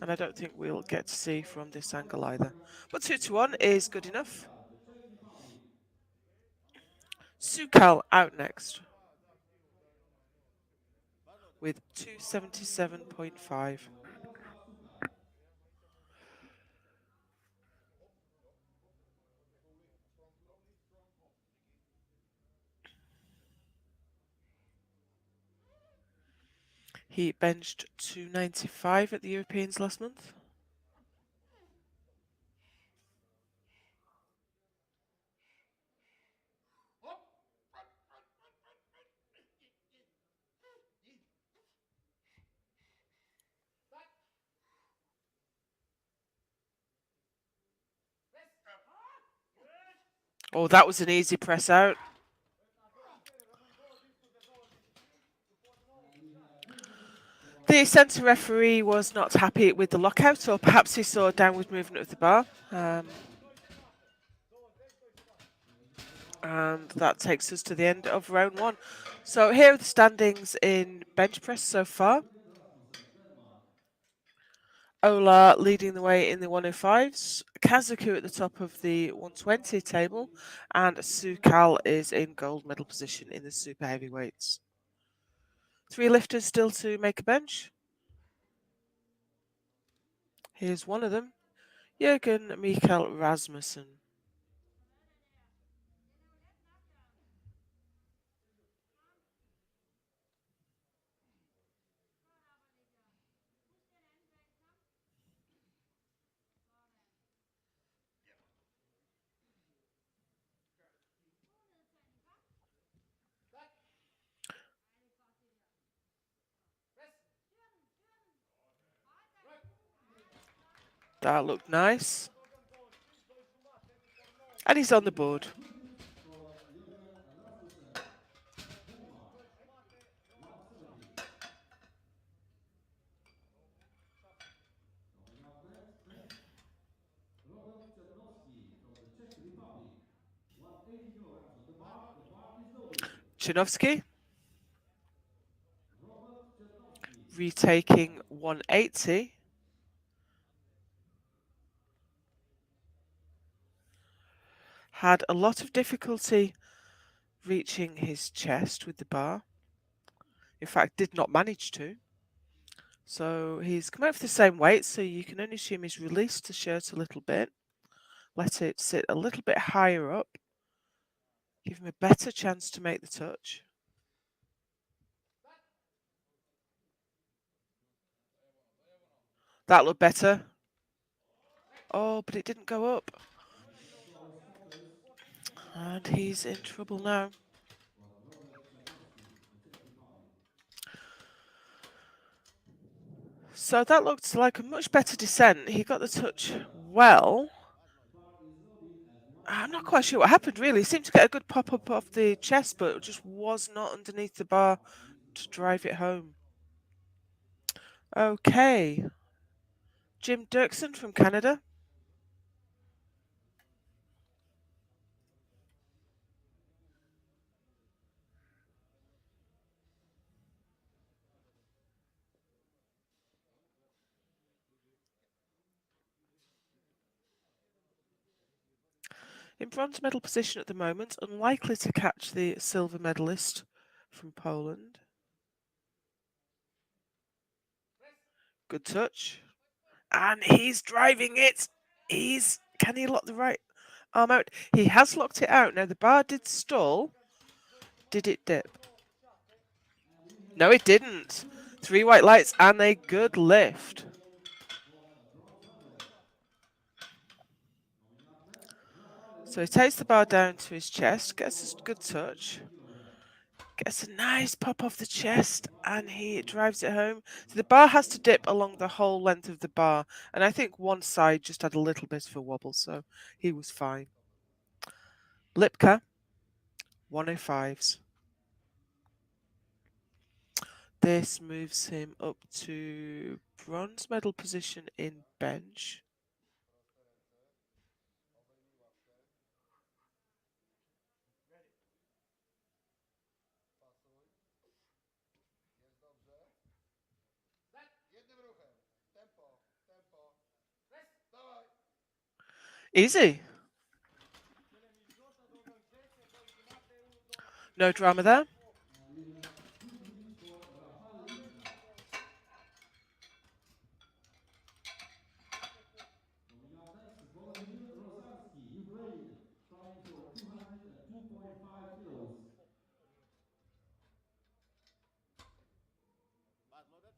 And I don't think we'll get to see from this angle either. But 2-1 is good enough. Sukal out next with 277.5. He benched 295 at the Europeans last month. Oh, that was an easy press out. The centre referee was not happy with the lockout, or perhaps he saw a downward movement of the bar. And that takes us to the end of round one. So here are the standings in bench press so far. Ola leading the way in the 105s, Kazuku at the top of the 120 table, and Sukal is in gold medal position in the super heavyweights. 3 lifters still to make a bench. Here's one of them, Jurgen Mikhel Rasmussen. That looked nice. And he's on the board. Coming up next, Robert Chenowsky from the Czech Republic. 180 kilograms on the bar. The bar is loaded. Chinovsky Robert Chenowsky. retaking 180. Had a lot of difficulty reaching his chest with the bar. In fact, did not manage to. So he's come out for the same weight, so you can only assume he's released the shirt a little bit. Let it sit a little bit higher up. Give him a better chance to make the touch. That looked better. Oh, but it didn't go up. And he's in trouble now. So that looked like a much better descent. He got the touch well. I'm not quite sure what happened, really. He seemed to get a good pop-up off the chest, but it just was not underneath the bar to drive it home. Okay. Jim Dirksen from Canada. In bronze medal position at the moment, unlikely to catch the silver medalist from Poland. Good touch. And he's driving it. Can he lock the right arm out? He has locked it out. Now the bar did stall. Did it dip? No, it didn't. 3 white lights and a good lift. So he takes the bar down to his chest, gets a good touch, gets a nice pop off the chest, and he drives it home. So the bar has to dip along the whole length of the bar, and I think one side just had a little bit of a wobble, so he was fine. Lipka, 105s. This moves him up to bronze medal position in bench. Easy. No drama there. And we have two greens for Raphael Lipka. Coming up next, Vladimir Roshanski, Ukraine, trying for 202.5 kilos.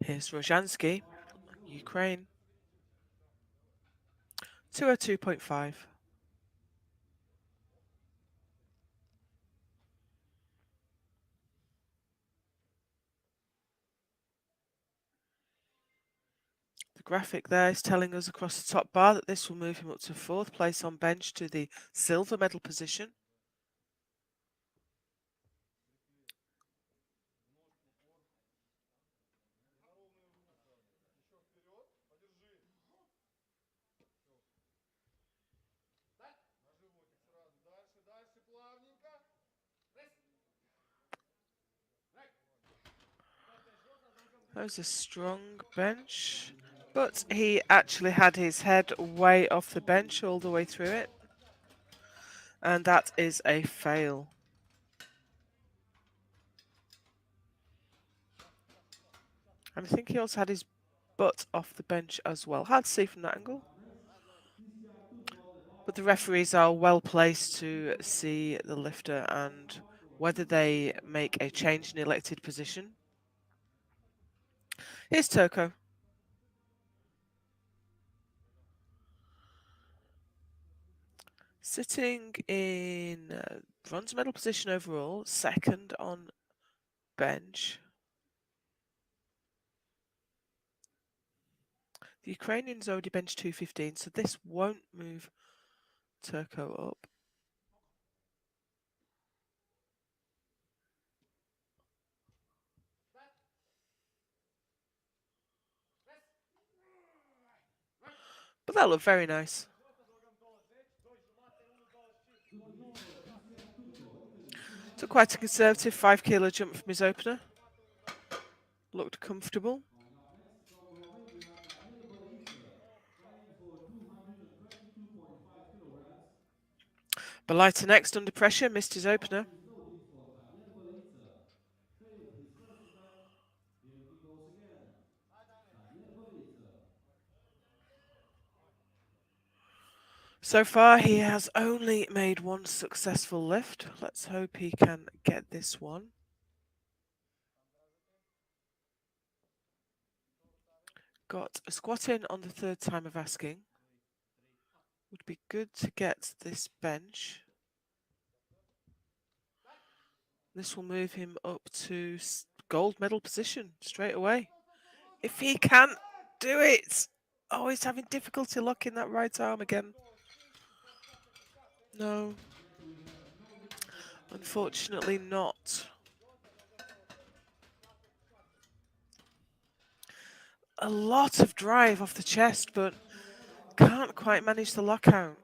Here's Roshanski, Ukraine. 202.5. The graphic there is telling us across the top bar that this will move him up to 4th place on bench to the silver medal position. That was a strong bench, but he actually had his head way off the bench all the way through it, and that is a fail. And I think he also had his butt off the bench as well. Hard to see from that angle. But the referees are well placed to see the lifter and whether they make a change in elected position. Here's Turco. Sitting in bronze medal position overall, 2nd on bench. The Ukrainians already benched 215, so this won't move Turco up. But that looked very nice. So quite a conservative 5 kilo jump from his opener. Looked comfortable. Coming up next from Romania, Danielle Balita, trying for 222.5 kilograms. Balita next under pressure, missed his The opener. bar is loaded for Danielle Balita. Failed his first attempt. Here he goes again. Danielle Balita. So far, he has only made one successful lift. Let's hope he can get this one. Got a squat in on the 3rd time of asking. Would be good to get this bench. This will move him up to gold medal position straight away. If he can't do it! Oh, he's having difficulty locking that right arm again. No. Unfortunately not. A lot of drive off the chest, but can't quite manage the lockout.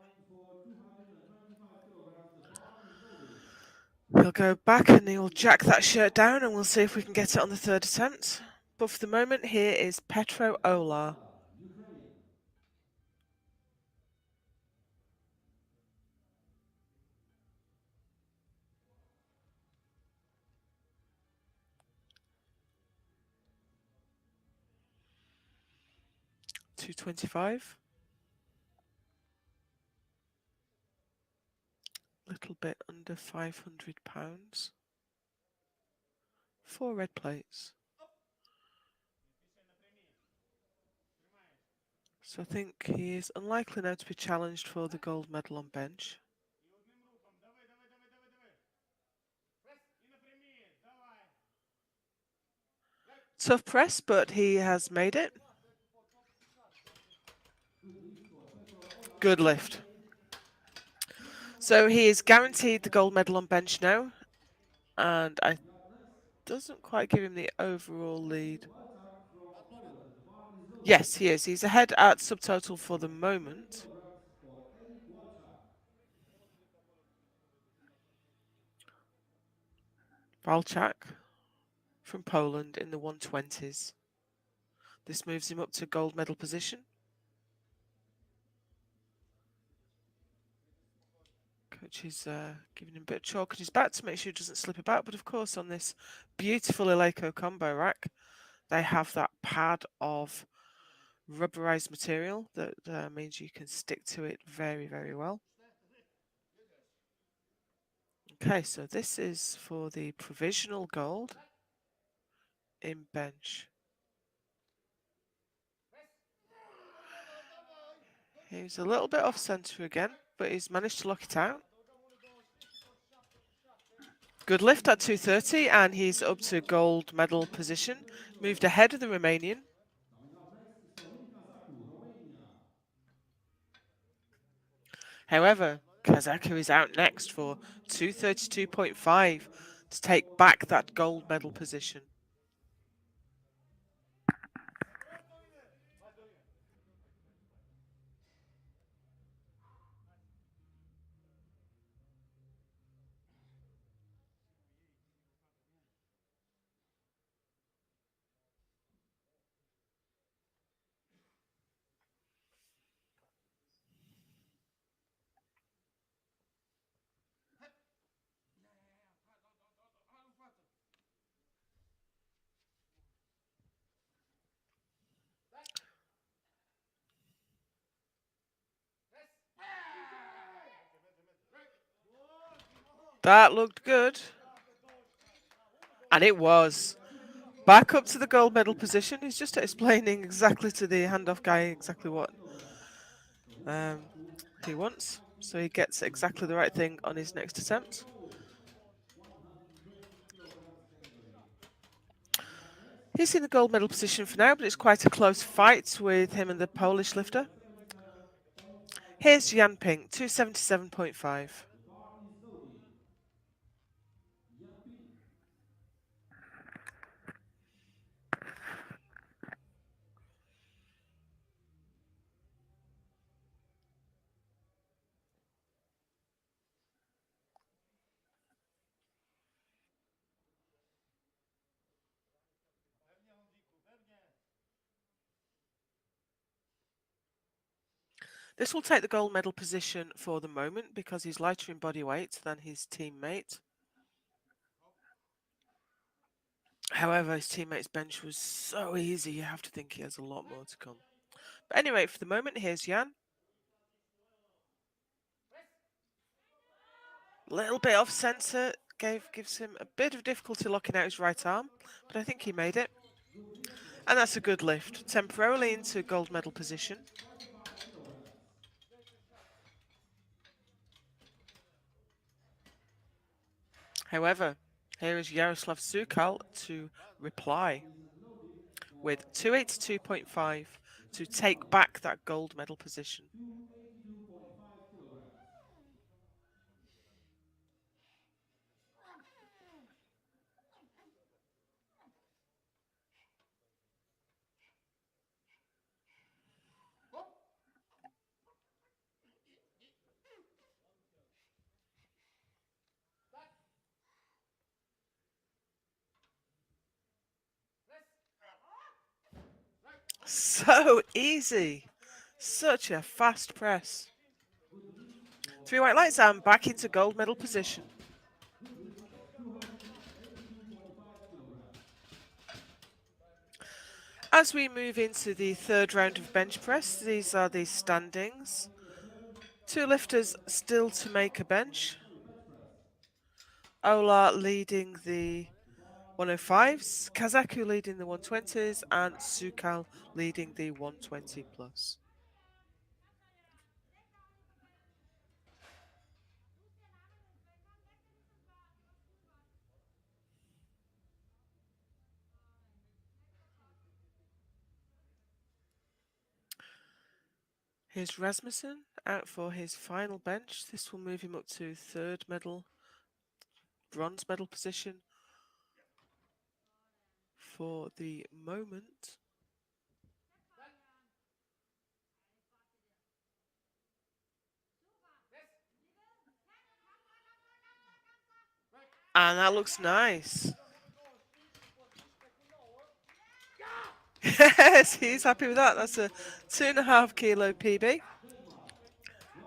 He'll go back and he'll jack that shirt down and we'll see if we can get it on the 3rd attempt. But for the moment, here is Petro Ola. Ukraine. 225. Little bit under 500 pounds. 4 red plates. So I think he is unlikely now to be challenged for the gold medal on bench. Tough press, but he has made it. Good lift. So he is guaranteed the gold medal on bench now. And I doesn't quite give him the overall lead. Valchak from Poland. The bar is loaded. Yes, he is. He's ahead at subtotal for the moment. For Valchak. Valchak from Poland in the 120s. This moves him up to gold medal position. Coach is giving him a bit of chalk on his back to make sure he doesn't slip about. But of course, on this beautiful Eleiko combo rack, they have that pad of rubberized material that means you can stick to it very, very well. Okay, so this is for the provisional gold in bench. He's a little bit off centre again, but he's managed to lock it out. Good lift at 230, and he's up to gold medal position. Moved ahead of the Romanian. Coming up next is from Romania. However, Kazaku is out next for 232.5 to take back that gold medal position. That looked good. And it was. Back up to the gold medal position. He's just explaining exactly to the handoff guy exactly what he wants. So he gets exactly the right thing on his next attempt. 120 kilograms category. Coming up next, He's in the gold medal position for now, but it's quite a close fight with him and the Polish lifter. 77.5 Here's kilograms. Jan Ping, 277.5. The bar is loaded. Yamping. This will take the gold medal position for the moment because he's lighter in body weight than his teammate. However, his teammate's bench was so easy, you have to think he has a lot more to come. But anyway, for the moment, here's Jan. Little bit off centre, gives him a bit of difficulty locking out his right arm, but I think he made it. And that's a good lift, temporarily into gold medal position. 45 kilograms. However, here is Yaroslav Sukal to reply Is loaded with 282.5 to take back that gold medal position. 282.5 kilograms. So easy. Such a fast press. Good lift for 3 white lights and back into gold medal position. good lift at 282.5 kilograms. As we move into the third round of bench press, these are the standings. Coming the third 2 lifters still to make a bench. bench press. Ola leading the The bar 105s, Kazaku leading the 120s, and Sukal leading the 120 plus. Here's Rasmussen out for his final bench. This will move him up to third medal, bronze medal position for the moment. And that looks nice. Yes, he's happy with that. That's a 2.5 kilo PB.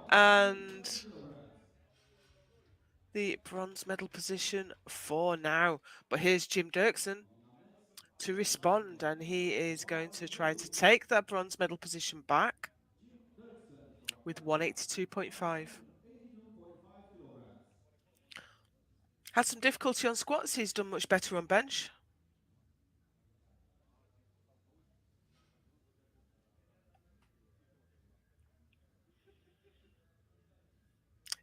And the bronze medal position for now. But here's Jim Dirksen to respond, and he is going to try to take that bronze medal position back Jim Dirksen from with Canada, 182.5. 182.5 kilograms. Had some difficulty on squats, he's done much better on bench.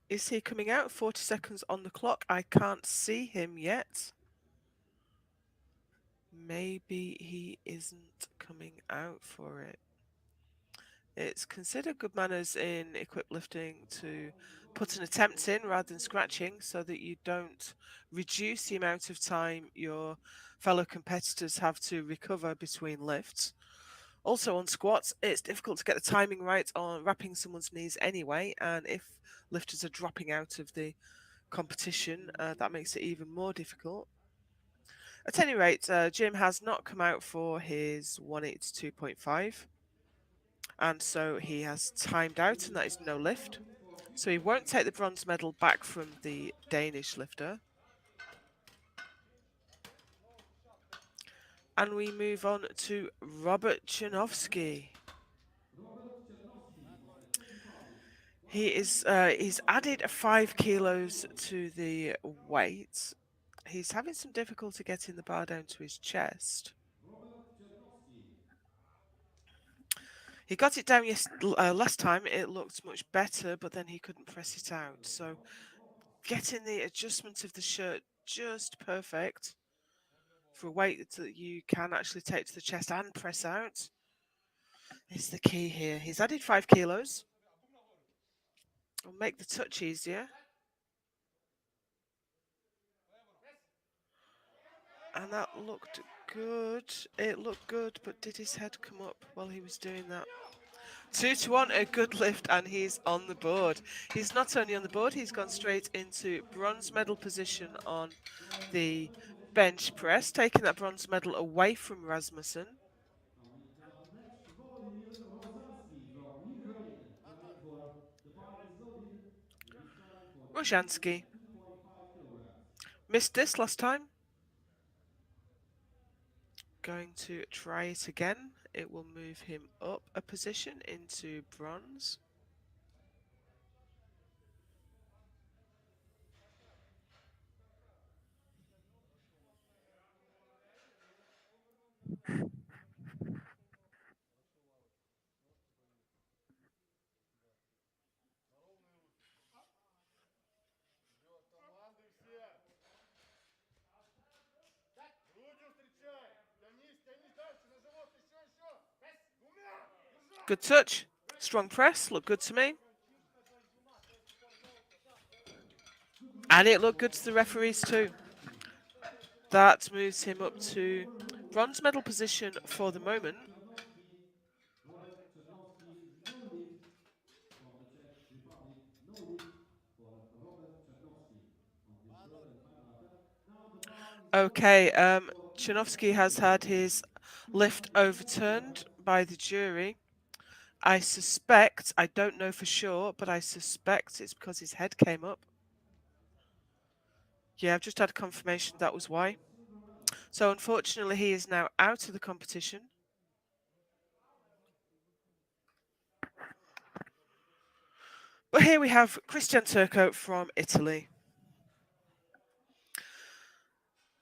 Is he coming out? 40 seconds on the clock. I can't see him yet. Maybe he isn't coming out for it. It's considered good manners in equipped lifting to put an attempt in rather than scratching so that you don't reduce the amount of time your fellow competitors have to recover between lifts. Also on squats, it's difficult to get the timing right on wrapping someone's knees anyway, and if lifters are dropping out of the competition, that makes it even more difficult. At any rate, Jim has not come out for his 182.5, and so he has timed out, and that is no lift. So he won't take the bronze medal back from the Danish lifter. And we move on to Robert Chenowsky. Robert Chenowsky from the Czech Republic. He's added 5 kilos to the weight. He's having some difficulty getting the bar down to his chest. Robert Chenowsky. He got it down last time, it looked much better, but then he couldn't press it out. So getting the adjustment of the shirt just perfect for a weight that you can actually take to the chest and press out is the key here. He's added 5 kilos. It'll make the touch easier. And that looked good. It looked good, but did his head come up while he was doing that? 2-1, a good lift, and he's on the board. He's not only on the board, he's gone straight into bronze medal position on the bench press, taking that bronze medal away from Rasmussen. Coming up next, Vladimir Roshanski from Ukraine, trying for the bar is loaded. This time for Roshanski 2.5 kilograms. missed this last time. Going to try it again. It will move him up a position into bronze. Good touch. Strong press. Looked good to me. And it looked good to the referees too. That moves him up to bronze medal position for the moment. Robert Chenowsky, no lift from the Czech Republic, no lift for Robert Chenowsky on this third and final attempt. Now the bar is Okay, for Chinovsky has had his lift overturned by the jury. I suspect, I don't know for sure, but I suspect it's because his head came up. Yeah, I've just had confirmation that was why. So unfortunately, he is now out of the competition. But here we have Christian Turco from Italy.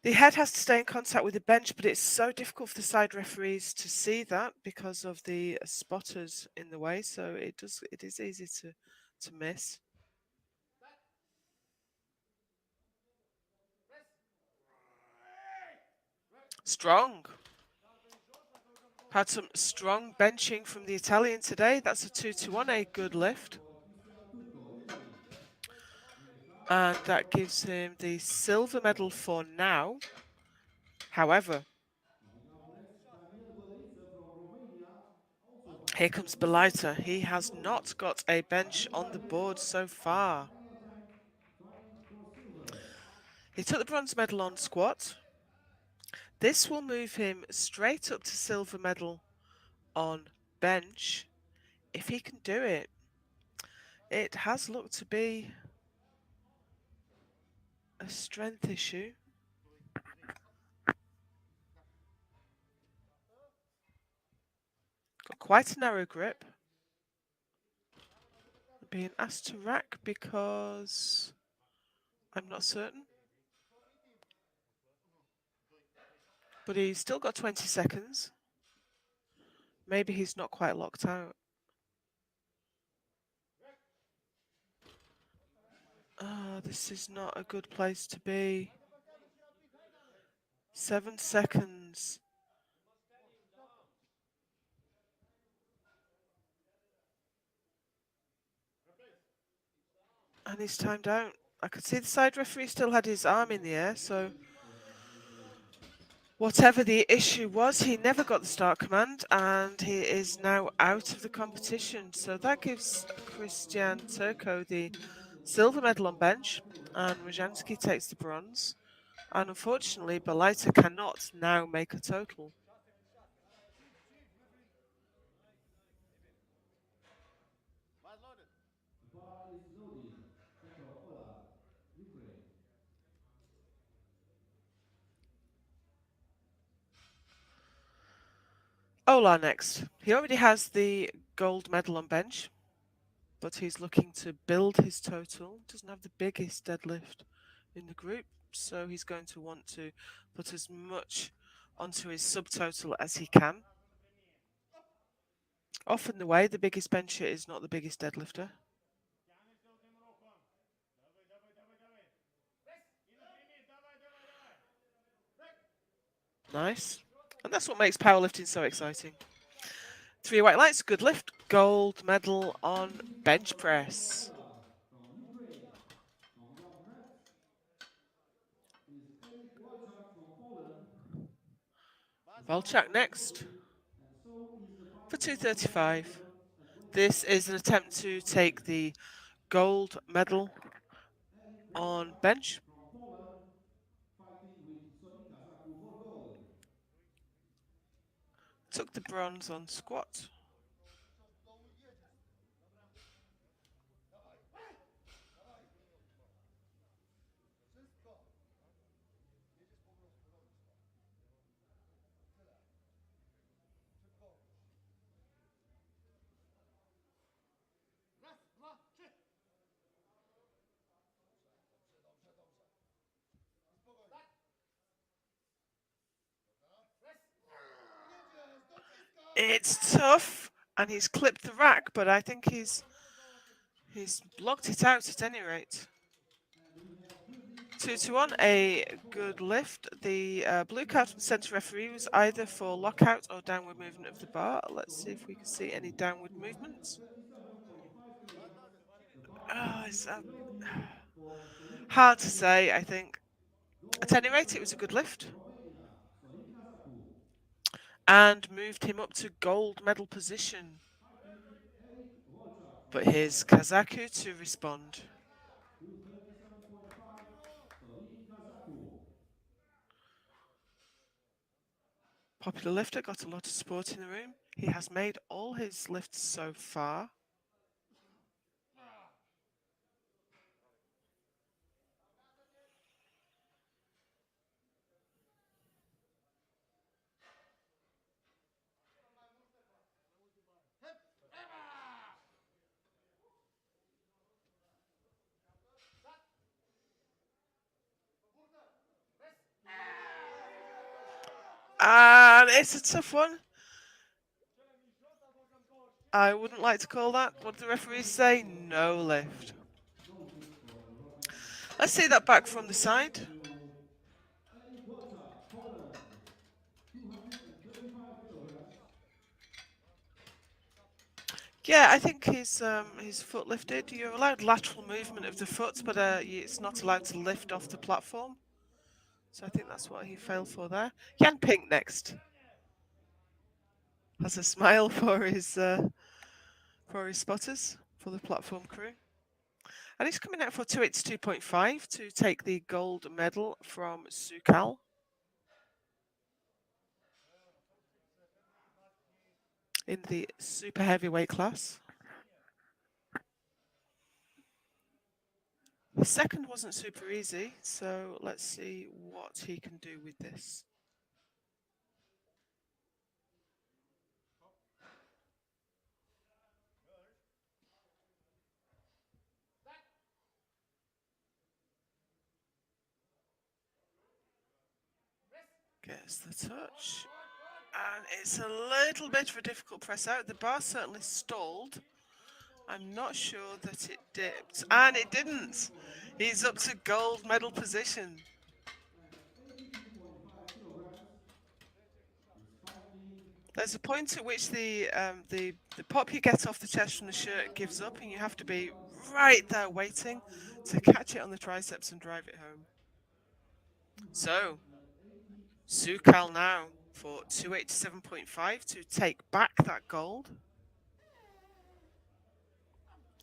The head has to stay in contact with the bench, but it's so difficult for the side referees to see that because of the spotters in the way. So it is easy to miss. Strong. Had some strong benching from the Italian today. That's a 2-1, a good lift. And that gives him the silver medal for now. However, Danielle Balita from Romania, also here comes Balita. He has not got a bench on the board so far. trying for silver. He took the bronze medal on squat. This will move him straight up to silver medal on bench if he can do it. It has looked to be a strength issue. Got quite a narrow grip. Being asked to rack because I'm not certain. But he's still got 20 seconds. Maybe he's not quite locked out. This is not a good place to be. 7 seconds. And he's timed out. I could see the side referee still had his arm in the air, so whatever the issue was, he never got the start command, and he is now out of the competition. So that gives Christian Turco the silver medal on bench, and Roshanski takes the bronze. And unfortunately, Balita cannot now make a total. The bar is loaded. Sector Ola, Ukraine. Ola next. He already has the gold medal on bench, but he's looking to build his total. Doesn't have the biggest deadlift in the group, so he's going to want to put as much onto his subtotal as he can. Often the way, the biggest bencher is not the biggest deadlifter. Nice. And that's what makes powerlifting so exciting. 3 white lights, good lift, gold medal on bench press. From Ukraine. Coming up next is Valchak from Poland. Valchak next And so is the for fighting world record 235. holder at weight This class is an attempt to take the gold medal on bench. from Poland, fighting with Soni Kazaku for gold. Took the bronze on squat. It's tough, and he's clipped the rack, but I think he's blocked it out at any rate. 2-1, a good lift. The blue card from the centre referee was either for lockout or downward movement of the bar. Let's see if we can see any downward movements. It's hard to say, I think. At any rate, it was a good lift. And moved him up to gold medal position. But here's Kazaku to respond. Popular lifter, got a lot of support in the room. He has made all his lifts so far. And it's a tough one. I wouldn't like to call that. What do the referees say? No lift. Let's see that back from the side. Poland, 235 kilograms. Yeah, I think his foot lifted. You're allowed lateral movement of the foot, but it's not allowed to lift off the platform. So I think that's what he failed for there. Jan Pink next. Has a smile for his spotters, for the platform crew. And he's coming out for 282.5 to take the gold medal from Sukal. In the super heavyweight class. The second wasn't super easy, so let's see what he can do with this. Gets the touch. And it's a little bit of a difficult press out. The bar certainly stalled. I'm not sure that it dipped. And it didn't. He's up to gold medal position. And at 82.5 kilograms, he's fighting. There's a point at which the pop you get off the chest from the shirt gives up, and you have to be right there waiting to catch it on the triceps and drive it home. So, 280 Sukal now for 287.5 to take back that gold.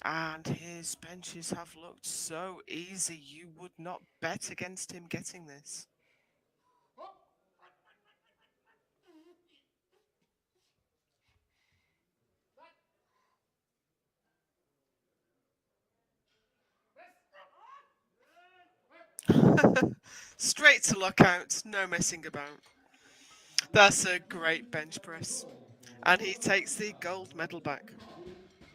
And his benches have looked so easy. You would not bet against him getting this. Straight to lockout, no messing about. That's a great bench press. And he takes the gold medal back.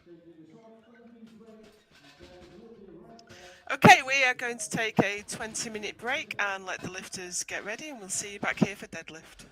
taking a short 20 minutes break, and then we'll be right back. Okay, we are going to take a 20-minute break and let the lifters get ready, and we'll see you back here for deadlift.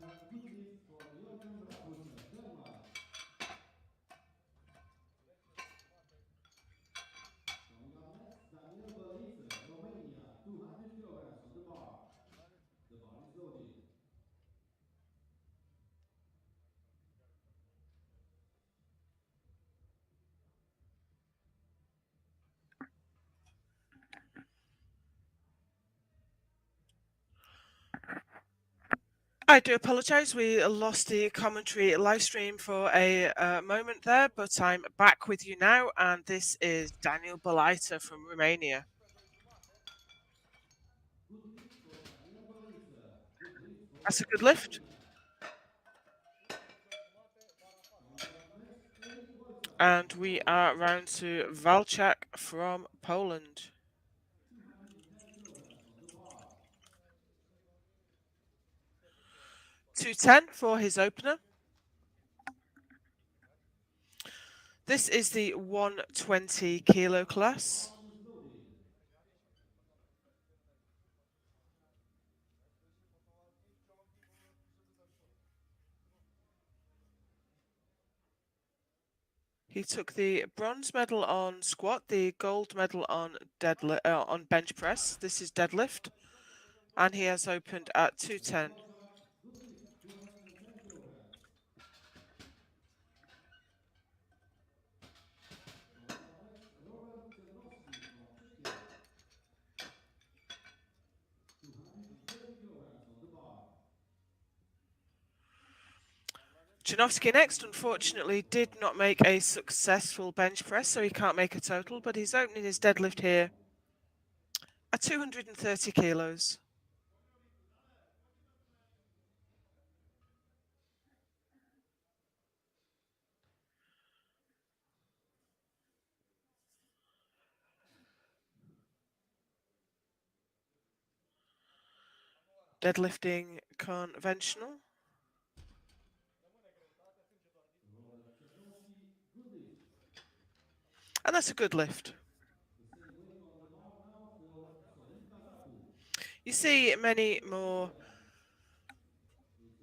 good lift for Jurgen Rasmussen, Denmark. Coming up next, Danielle Balita, Romania, 200 kilograms on the bar. The bar is loaded. I do apologise. We lost the commentary live stream for a moment there, but I'm back with you now, and this is Danielle Balita from Romania. Good lift for Danielle Balita. Good lift for That's a good lift. Romania. Coming up next, Welch. And we are round to Valchak from Poland. 210 kilograms on the bar. 210 for his opener. This is the 120 kilo class. Bar is loaded. He took the bronze medal on squat, the gold medal on on bench press. This is deadlift, and he has opened at 210. Good lift, 210 kilograms. Coming up next, Chenowsky from Czechia. 230 kilograms on the bar. Chenowsky next, unfortunately, did not make a successful bench press, so he can't make a total, but he's opening his deadlift here at 230 kilos. Deadlifting conventional. And that's a good lift. You see many more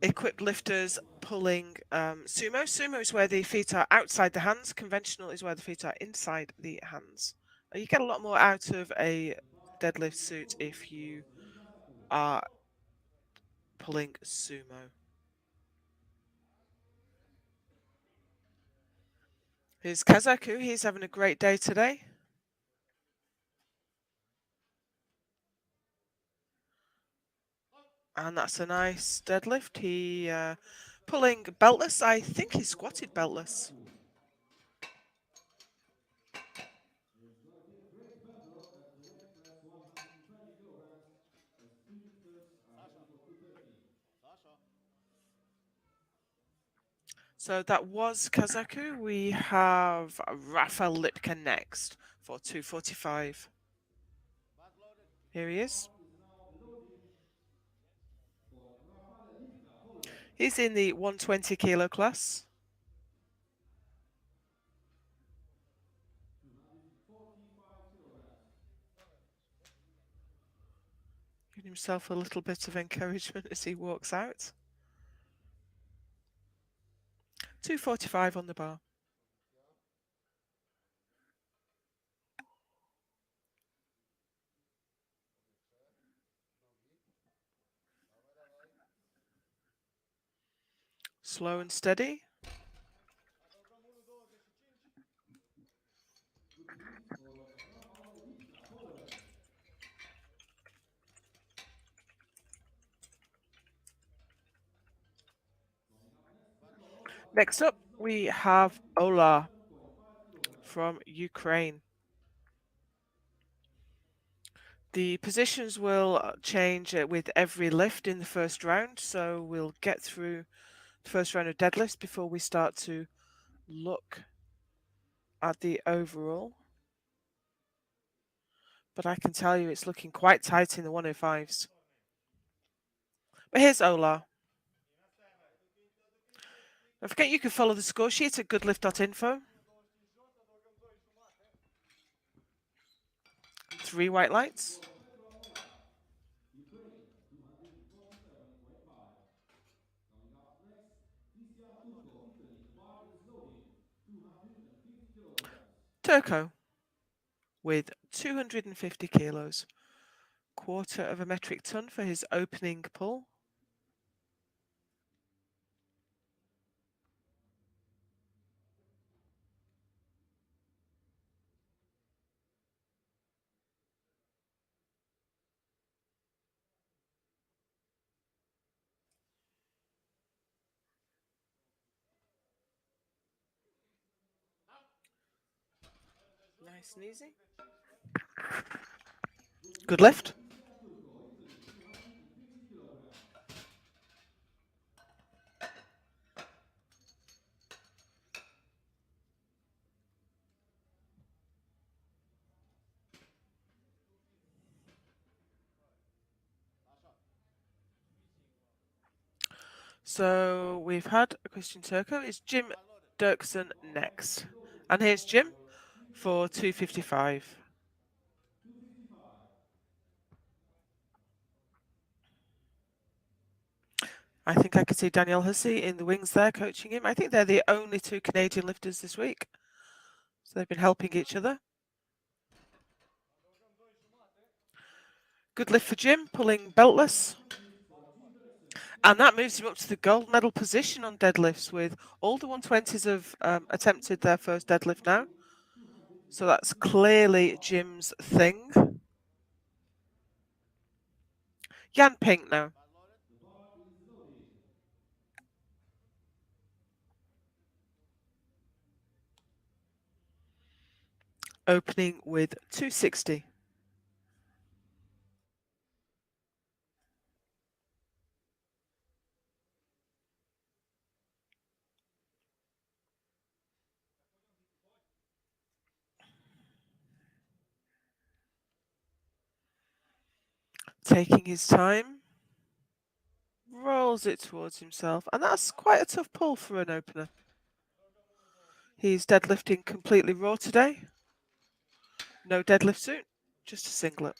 equipped lifters pulling sumo. Sumo is where the feet are outside the hands. Conventional is where the feet are inside the hands. You get a lot more out of a deadlift suit if you are pulling sumo. Here's Kazaku. He's having a great day today. And that's a nice deadlift. He pulling beltless. I think he squatted beltless. It's going to be a great battle at the leg press 120 kilograms as three lifters are heading for 230. So that was Kazaku. We have Raphael Lipka next for 245. Here he is. He's in the 120 kilo class. 245 kilograms. Giving himself a little bit of encouragement as he walks out. 245 on the bar. Slow and steady. Good lift for Raphael Lipka, Poland. Next up, we have Ola from Ukraine. The positions will change with every lift in the first round, so we'll get through the first round of deadlifts before we start to look at the overall. But I can tell you it's looking quite tight in the 105s. But here's Ola. Don't forget you can follow the score sheet at goodlift.info. 3 white lights. Turco with 250 kilos, quarter of a metric ton for his opening pull. Nice and easy. Good lift. Turco, Italy, 250 kilograms. So we've had a Christian Turco. It's Jim Dirksen next. And here's Jim for 255. 255. I think I could see Danielle Hussey in the wings there coaching him. I think they're the only two Canadian lifters this week. So they've been helping each other. Good lift for Jim, pulling beltless. And that moves him up to the gold medal position on deadlifts, with all the 120s have attempted their first deadlift now. So that's clearly Jim's thing. Jan Pink now. The bar is loaded. Opening with 260. Taking his time. Rolls it towards himself. And that's quite a tough pull for an opener. He's deadlifting completely raw today. No deadlift suit, just a singlet.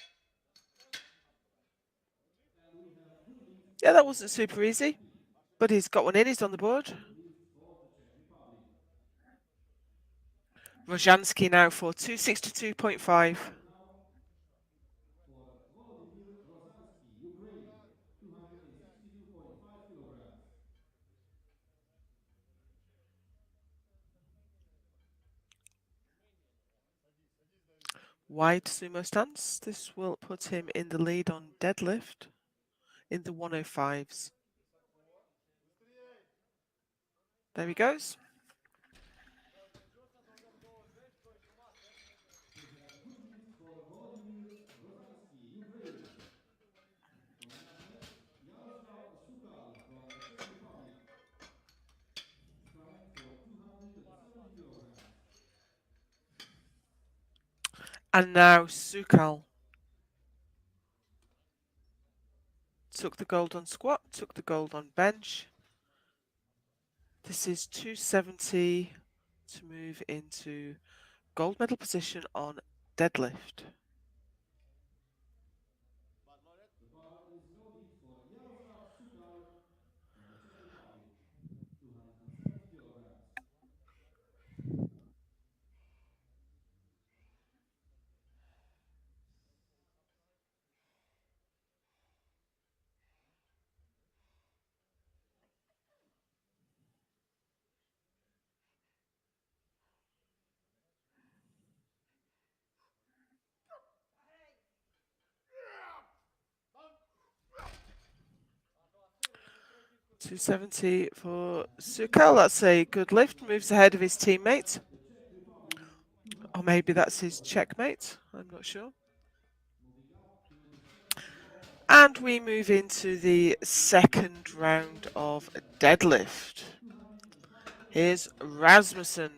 And we have good lift. Yeah, that wasn't super easy, but he's got one in, he's on the board. Good lift for the Czech Republic. Roshanski now for 262.5. Now for Vladimir Roshanski, Ukraine, 262.5 kilograms. Wide sumo stance. This will put him in the lead on deadlift in the 105s. There he goes. We have good lift for Vladimir Roshanski, Ukraine. Coming up next, Yaroslav Sukal from Czech Republic, trying for 270 kilograms. And now Sukal. Took the gold on squat, took the gold on bench. This is 270 to move into gold medal position on deadlift. The bar is loaded for Yaroslav Sukal from the Czech Republic, 270 kilograms. $270 for Sukal. That's a good lift. Moves ahead of his teammate. The Czech Republic, Or maybe that's his checkmate. I'm not sure. moving up to the second row of And we move into the second round of deadlift. 205 kilograms. Here's Rasmussen.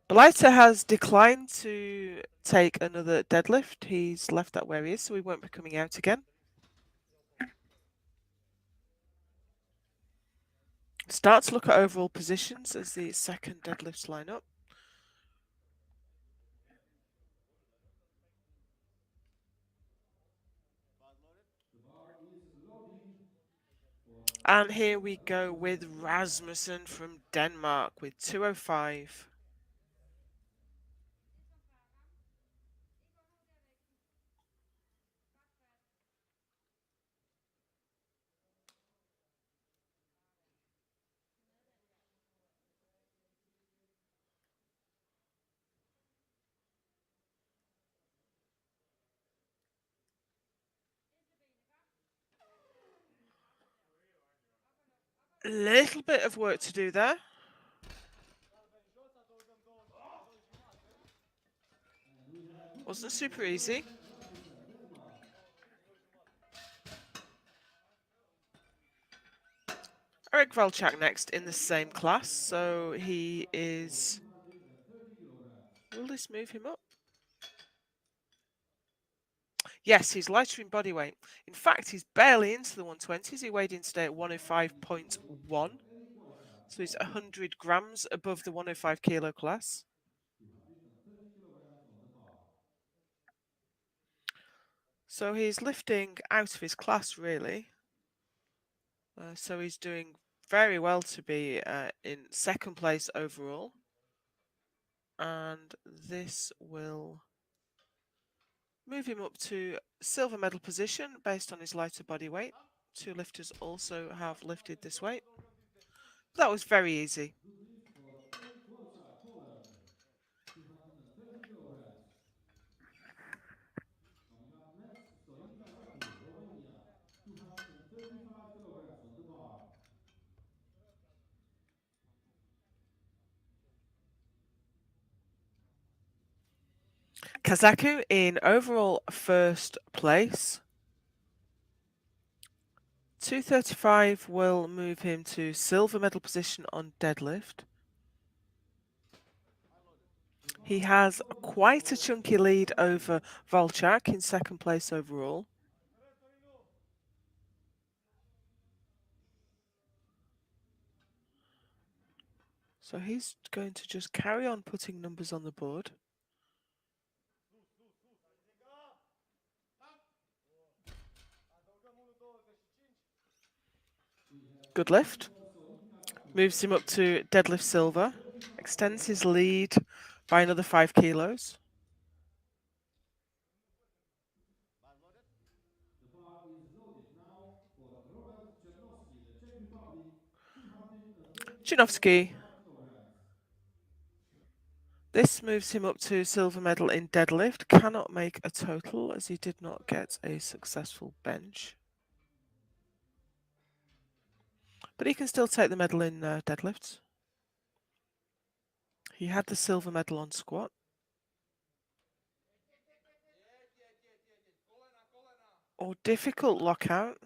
Balita has declined to take another deadlift. He's left that where he is, so he won't be coming out again. Start to look at overall positions as the second deadlifts line up. The bar is loaded for And here we go with Rasmussen from Denmark with 205. Little bit of work to do there. And we have good Wasn't lift super for easy. Jurgen Rasmussen, Denmark. Eric Valchak next in the same class, so he is. 230 kilograms. Will this move him up? Yes, he's lighter in body weight. In fact, he's barely into the 120s. He weighed in today at 105.1, so he's 100 grams above the 105 kilo class. 230 kilograms on the bar. So he's lifting out of his class, really. So he's doing very well to be in second place overall. And this will move him up to silver medal position based on his lighter body weight. Two lifters also have lifted this weight. That was very easy. Good lift for Welch, Poland. 230 kilograms. Coming up next, Kazakh, Romania. 235 kilograms on the bar. Kazaku in overall first place. 235 will move him to silver medal position on deadlift. He has quite a chunky lead over Valchak in second place overall. So he's going to just carry on putting numbers on the board. Good lift. Moves him up to deadlift silver. Extends his lead by another 5 kilos. The bar is loaded now for Chenowsky, the Czech Republic. 235 Chinovsky. kilograms. This moves him up to silver medal in deadlift. Cannot make a total as he did not get a successful bench. But he can still take the medal in deadlifts. He had the silver medal on squat. Or difficult lockout.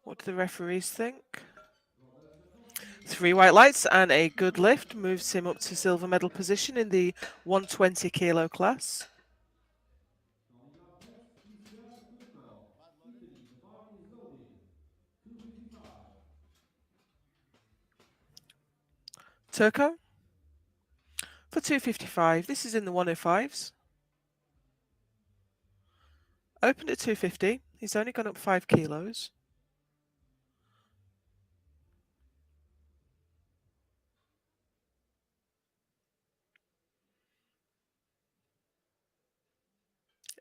What do the referees think? 3 white lights and a good lift moves him up to silver medal position in the 120 kilo class. Coming up next, Turco, Italy. The bar is loaded. 255. Turco for 255. This is in the 105s. Opened at 250. He's only gone up 5 kilos.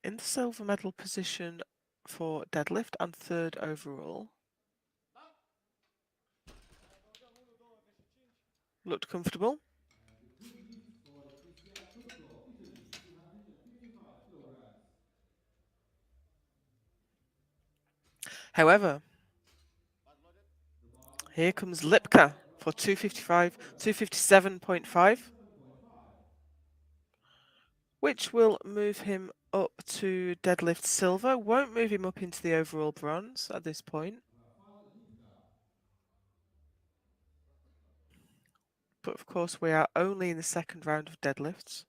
In the silver medal position for deadlift and third overall. Looked comfortable. And a good lift for Turco, Italy. 255 kilograms. However, here comes Lipka for 255, 257.5, which will move him up to deadlift silver. Won't move him up into the overall bronze at this point. Raphael Lipka. But of course, we are only in the second round of deadlifts.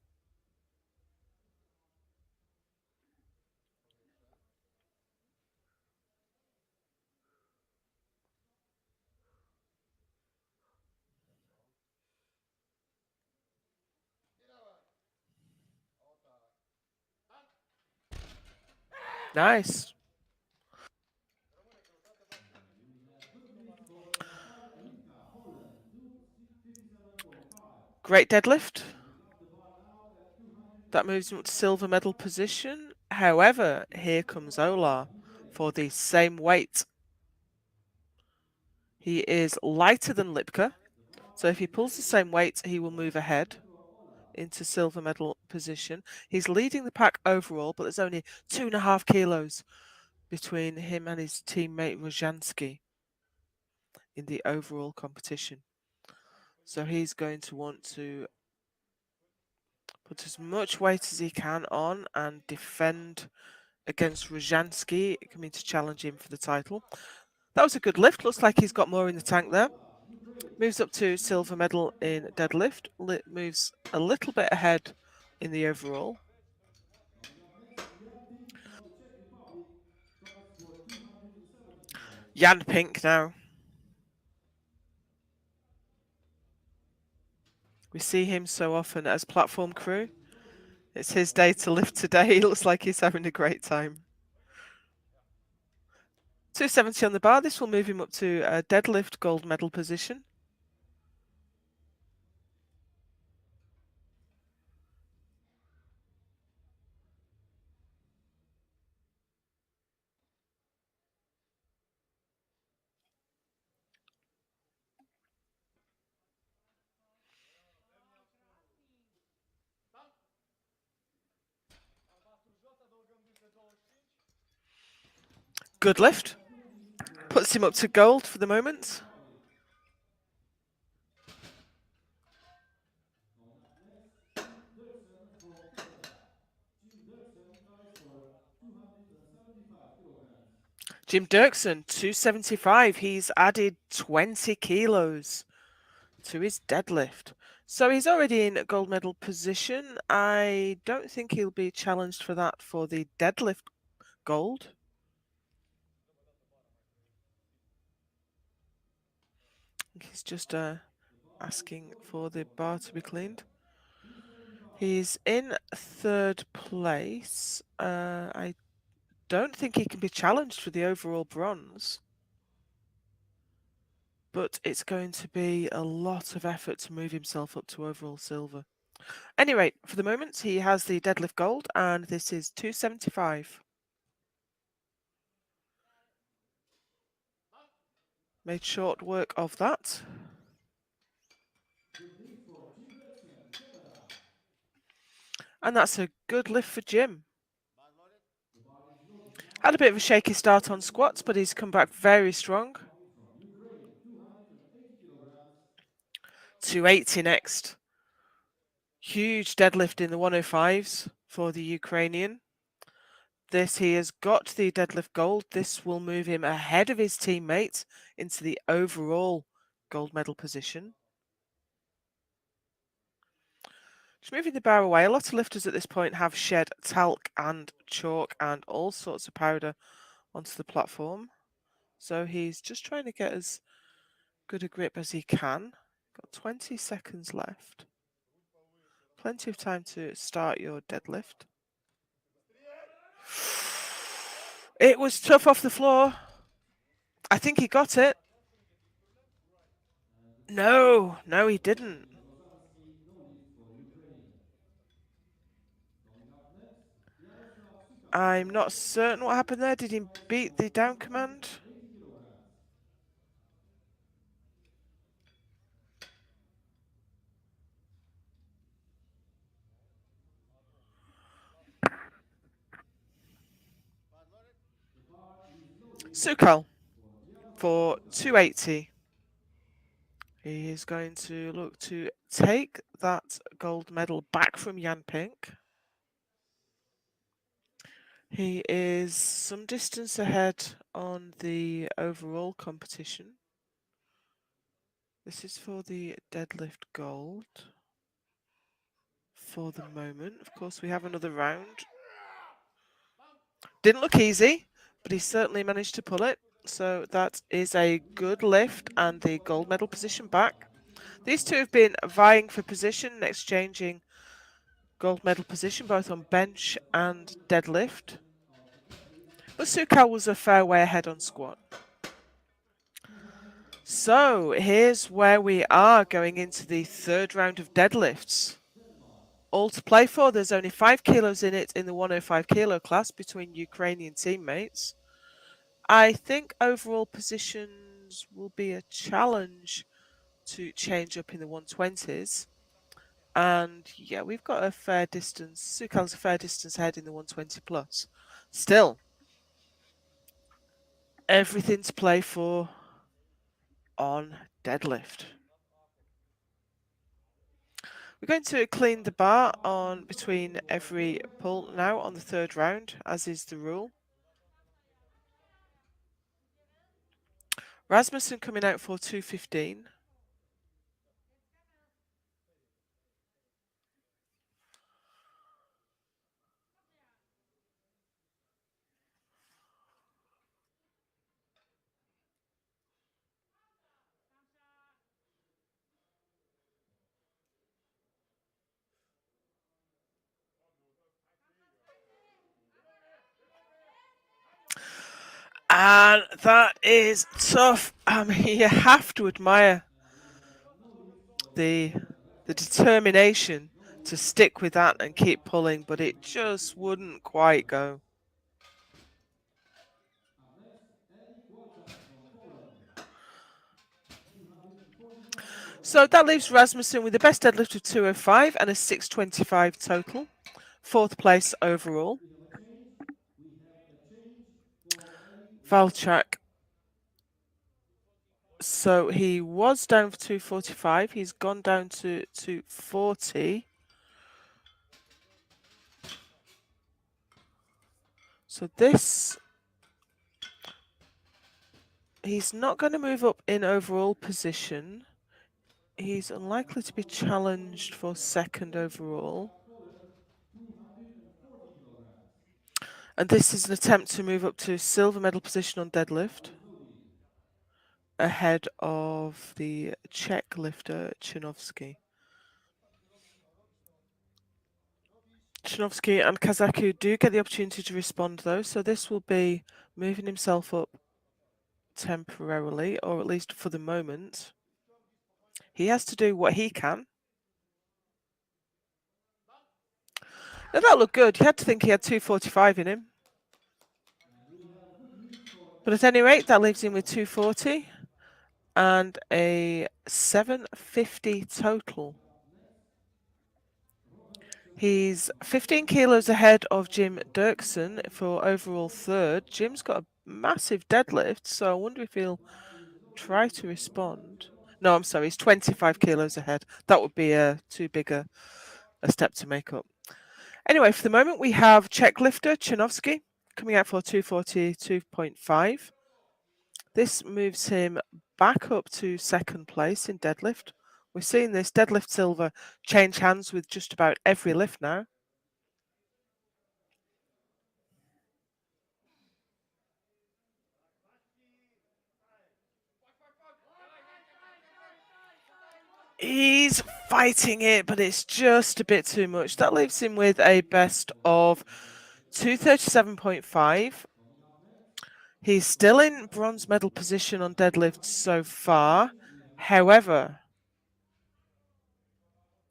Nice. We have good lift for Raphael Lipka, Poland. 257.5. Great deadlift. Moving up the bar now at 200. That moves him to silver medal position. However, here comes Ola for the same weight. He is lighter than Lipka, so if he pulls the same weight, he will move ahead into silver medal position. He's leading the pack overall, but there's only 2.5 kilos between him and his teammate Roshanski. in the overall competition. So he's going to want to put as much weight as he can on and defend against Roshanski, coming to challenge him for the title. That was a good lift. Looks like he's got more in the tank there. Moves up to silver medal in deadlift. Moves a little bit ahead in the overall. Coming up next, Jan Pink from the Czech Republic fights for 270 kilos. Jan Pink now. We see him so often as platform crew. It's his day to lift today. He looks like he's having a great time. 270 on the bar. This will move him up to a deadlift gold medal position. Good lift. Puts him up to gold for the moment. Coming up next, Dirksen from Canada. Dirksen fights for 275 kilograms. Jim Dirksen, 275. He's added 20 kilos to his deadlift. So he's already in gold medal position. I don't think he'll be challenged for that for the deadlift gold. He's just asking for the bar to be cleaned. He's in third place. I don't think he can be challenged for the overall bronze. But it's going to be a lot of effort to move himself up to overall silver. Anyway, for the moment, he has the deadlift gold, and this is 275. Made short work of that. Good lift for Jim Dirksen, Canada. And that's a good lift for Jim. The bar is loaded now. Had a bit of a shaky start on squats, but he's come back very strong. Coming from Ukraine, 280 kilograms. 280 next. Huge deadlift in the 105s for the Ukrainian. This, he has got the deadlift gold. This will move him ahead of his teammates into the overall gold medal position. Just moving the bar away. A lot of lifters at this point have shed talc and chalk and all sorts of powder onto the platform. So he's just trying to get as good a grip as he can. Got 20 seconds left. Plenty of time to start your deadlift. It was tough off the floor. I think he got it. No, he didn't. Roshanski, no lift for Ukraine. Coming up next, Yaroslav Sukal. I'm not certain what happened there. Did he beat the down command? 80 kilograms. The bar is loaded Sukal for Yaroslav for Sukal. 280. He is going to look to take that gold medal back from Jan Pink. He is some distance ahead on the overall competition. This is for the deadlift gold for the moment. Of course, we have another round. Didn't look easy, but he certainly managed to pull it. So that is a good lift and the gold medal position back. These two have been vying for position and exchanging gold medal position both on bench and deadlift. But Sukal was a fair way ahead on squat. So here's where we are going into the third round of deadlifts. All to play for. There's only 5 kilos in it in the 105 kilo class between Ukrainian teammates. I think overall positions will be a challenge to change up in the 120s. And yeah, we've got a fair distance. Sukal's a fair distance ahead in the 120 plus. Still, everything to play for. on deadlift. We're going to clean the bar on between every pull now on the third round, as is the rule. Rasmussen coming out for 215. And that is tough. You have to admire the determination to stick with that and keep pulling, but it just wouldn't quite go. Up next, Welch from Poland. 245 kilograms. So that leaves Rasmussen with the best deadlift of 205 and a 625 total. Fourth place overall. We have a change. We have a change for Valchak. So he was down for 245. He's gone down to 240. So this, he's not going to move up in overall position. He's unlikely to be challenged for second overall. 240 kilograms. And this is an attempt to move up to silver medal position on deadlift, ahead of the Czech lifter Chinovsky. Chenowski and Kazaku do get the opportunity to respond though, so this will be moving himself up temporarily, or at least for the moment. He has to do what he can. Now that looked good. You had to think he had 245 in him. But at any rate, that leaves him with 240 and a 750 total. He's 15 kilos ahead of Jim Dirksen for overall third. Jim's got a massive deadlift, so I wonder if he'll try to respond. No, I'm sorry, he's 25 kilos ahead. That would be too big a step to make up. Anyway, for the moment, we have Czech lifter Chenowski coming out for 242.5. This moves him back up to second place in deadlift. We're seeing this deadlift silver change hands with just about every lift now. He's fighting it, but it's just a bit too much. That leaves him with a best of 237.5. He's still in bronze medal position on deadlift so far. However,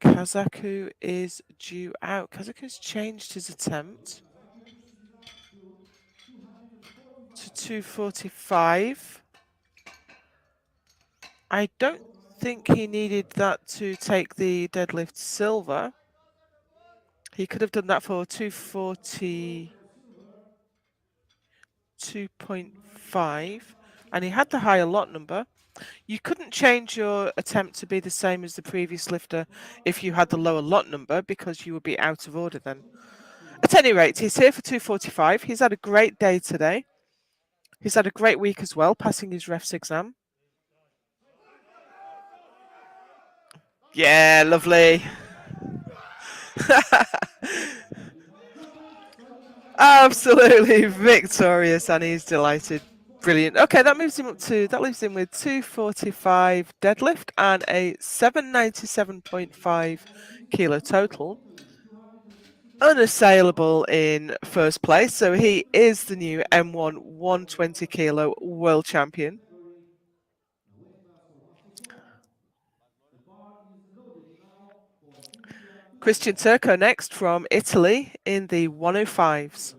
Kazaku is due out. Kazaku's changed his attempt to 245. I don't think he needed that to take the deadlift silver. He could have done that for 242.5, and he had the higher lot number. You couldn't change your attempt to be the same as the previous lifter if you had the lower lot number, because you would be out of order then. At any rate, he's here for 245. He's had a great day today. He's had a great week as well, passing his ref's exam. Yeah, lovely. Absolutely victorious, and he's delighted. Brilliant. Okay, that leaves him with 245 deadlift and a 797.5 kilo total. Unassailable in first place, so he is the new M1 120 kilo world champion. Christian Turco next from Italy in the 105s.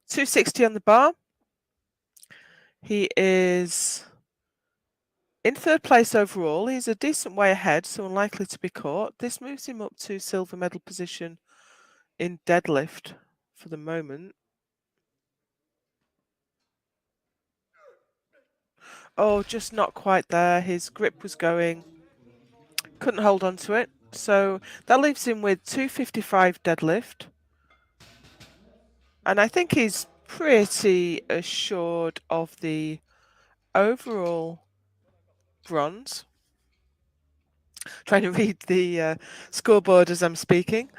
260 on the bar. He is in third place overall. He's a decent way ahead, so unlikely to be caught. This moves him up to silver medal position in deadlift for the moment. Oh, just not quite there. His grip was going. Couldn't hold on to it. So that leaves him with 255 deadlift. And I think he's pretty assured of the overall bronze. Trying to read the scoreboard as I'm speaking.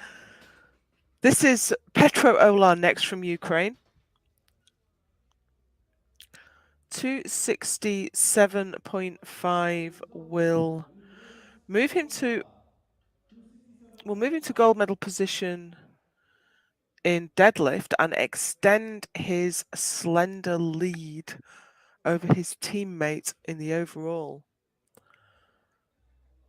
This is Petro Olar next from Ukraine. 267.5 will move him to gold medal position in deadlift and extend his slender lead over his teammate in the overall.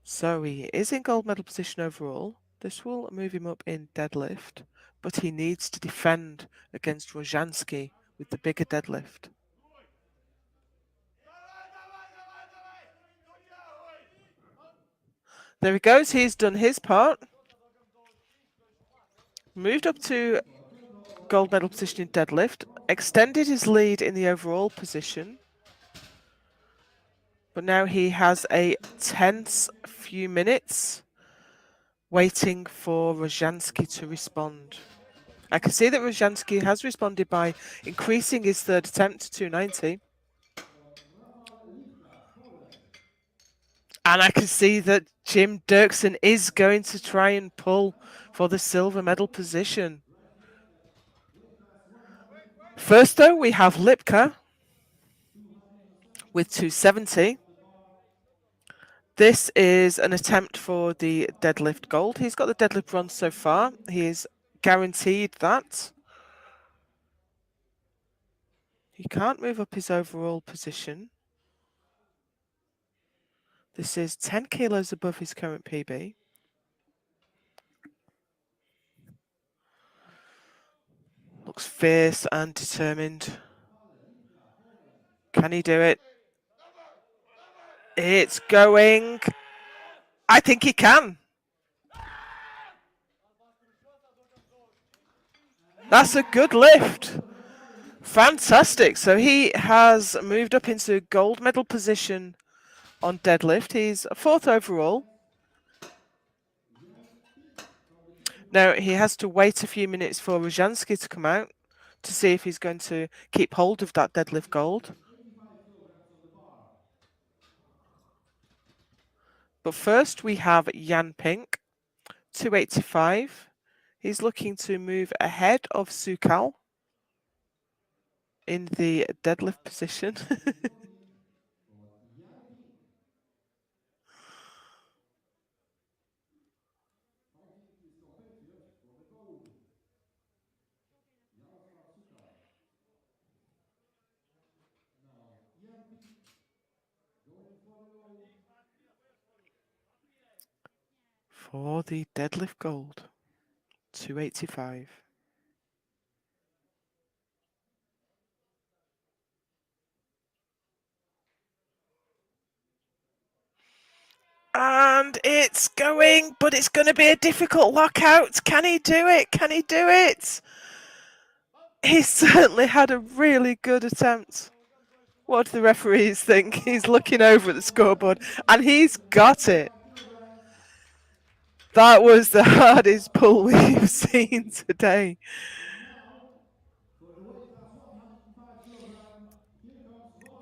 So he is in gold medal position overall. This will move him up in deadlift, but he needs to defend against Roshanski with the bigger deadlift. There he goes. He's done his part. Moved up to gold medal position in deadlift. Extended his lead in the overall position. But now he has a tense few minutes waiting for Roshanski to respond. I can see that Roshanski has responded by increasing his third attempt to 290. And I can see that Jim Dirksen is going to try and pull for the silver medal position. First, though, we have Lipka with 270. This is an attempt for the deadlift gold. He's got the deadlift bronze so far. He is guaranteed that. He can't move up his overall position. This is 10 kilos above his current PB. Looks fierce and determined. Can he do it? It's going. I think he can. That's a good lift. Fantastic. So he has moved up into gold medal position on deadlift. He's fourth overall. Now he has to wait a few minutes for Roshanski to come out to see if he's going to keep hold of that deadlift gold. But first we have Jan Pink, 285. He's looking to move ahead of Sukal in the deadlift position. For the deadlift gold, 285. And it's going, but it's going to be a difficult lockout. Can he do it? Can he do it? He certainly had a really good attempt. What do the referees think? He's looking over at the scoreboard and he's got it. That was the hardest pull we've seen today.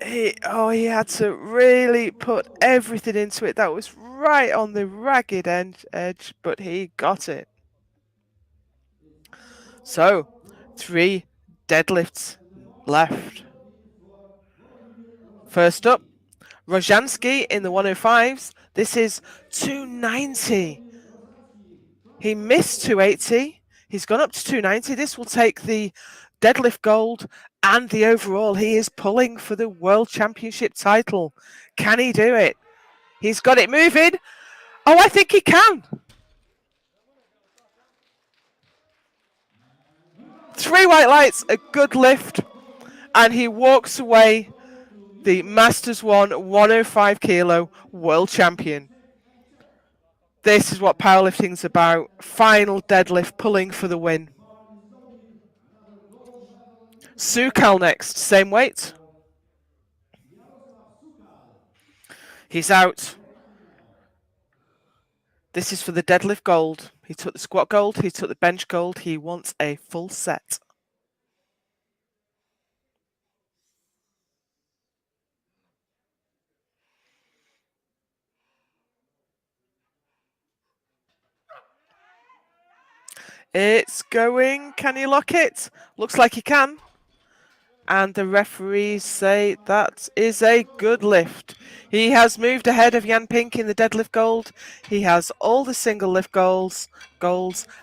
He had to really put everything into it. That was right on the ragged edge, but he got it. So, 3 deadlifts left. First up, Roshanski in the 105s. This is 290. He missed 280. He's gone up to 290. This will take the deadlift gold and the overall. He is pulling for the World Championship title. Can he do it? He's got it moving. Oh, I think he can. 3 white lights, a good lift, and he walks away the Masters 1 105 kilo world champion. This is what powerlifting's about. Final deadlift, pulling for the win. Sukal next, same weight. He's out. This is for the deadlift gold. He took the squat gold. He took the bench gold. He wants a full set. It's going. Can he lock it? Looks like he can. And the referees say that is a good lift. He has moved ahead of Jan Pink in the deadlift gold. He has all the single lift golds,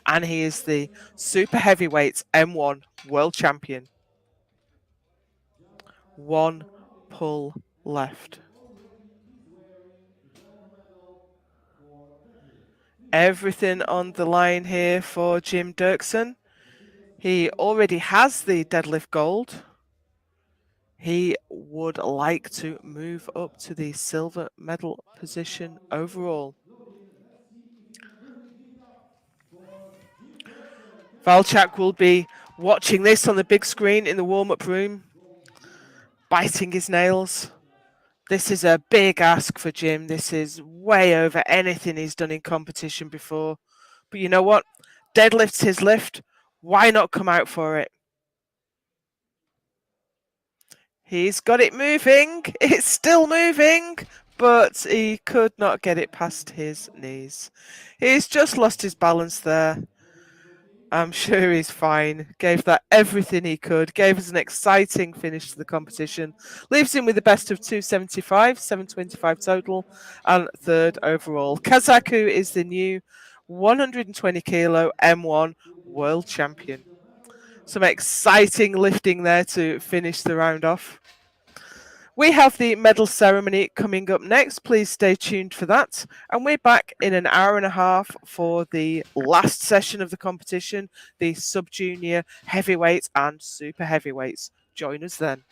and he is the super heavyweight M1 world champion. One pull left. Everything on the line here for Jim Dirksen. He already has the deadlift gold. He would like to move up to the silver medal position overall. Valchak will be watching this on the big screen in the warm-up room, biting his nails. This is a big ask for Jim. This is way over anything he's done in competition before. But you know what? Deadlift's his lift. Why not come out for it? He's got it moving. It's still moving, but he could not get it past his knees. He's just lost his balance there. I'm sure he's fine. Gave that everything he could. Gave us an exciting finish to the competition. Leaves him with the best of 275, 725 total, and third overall. Kazaku is the new 120 kilo M1 world champion. Some exciting lifting there to finish the round off. We have the medal ceremony coming up next. Please stay tuned for that. And we're back in an hour and a half for the last session of the competition, the sub-junior, heavyweights and super heavyweights. Join us then.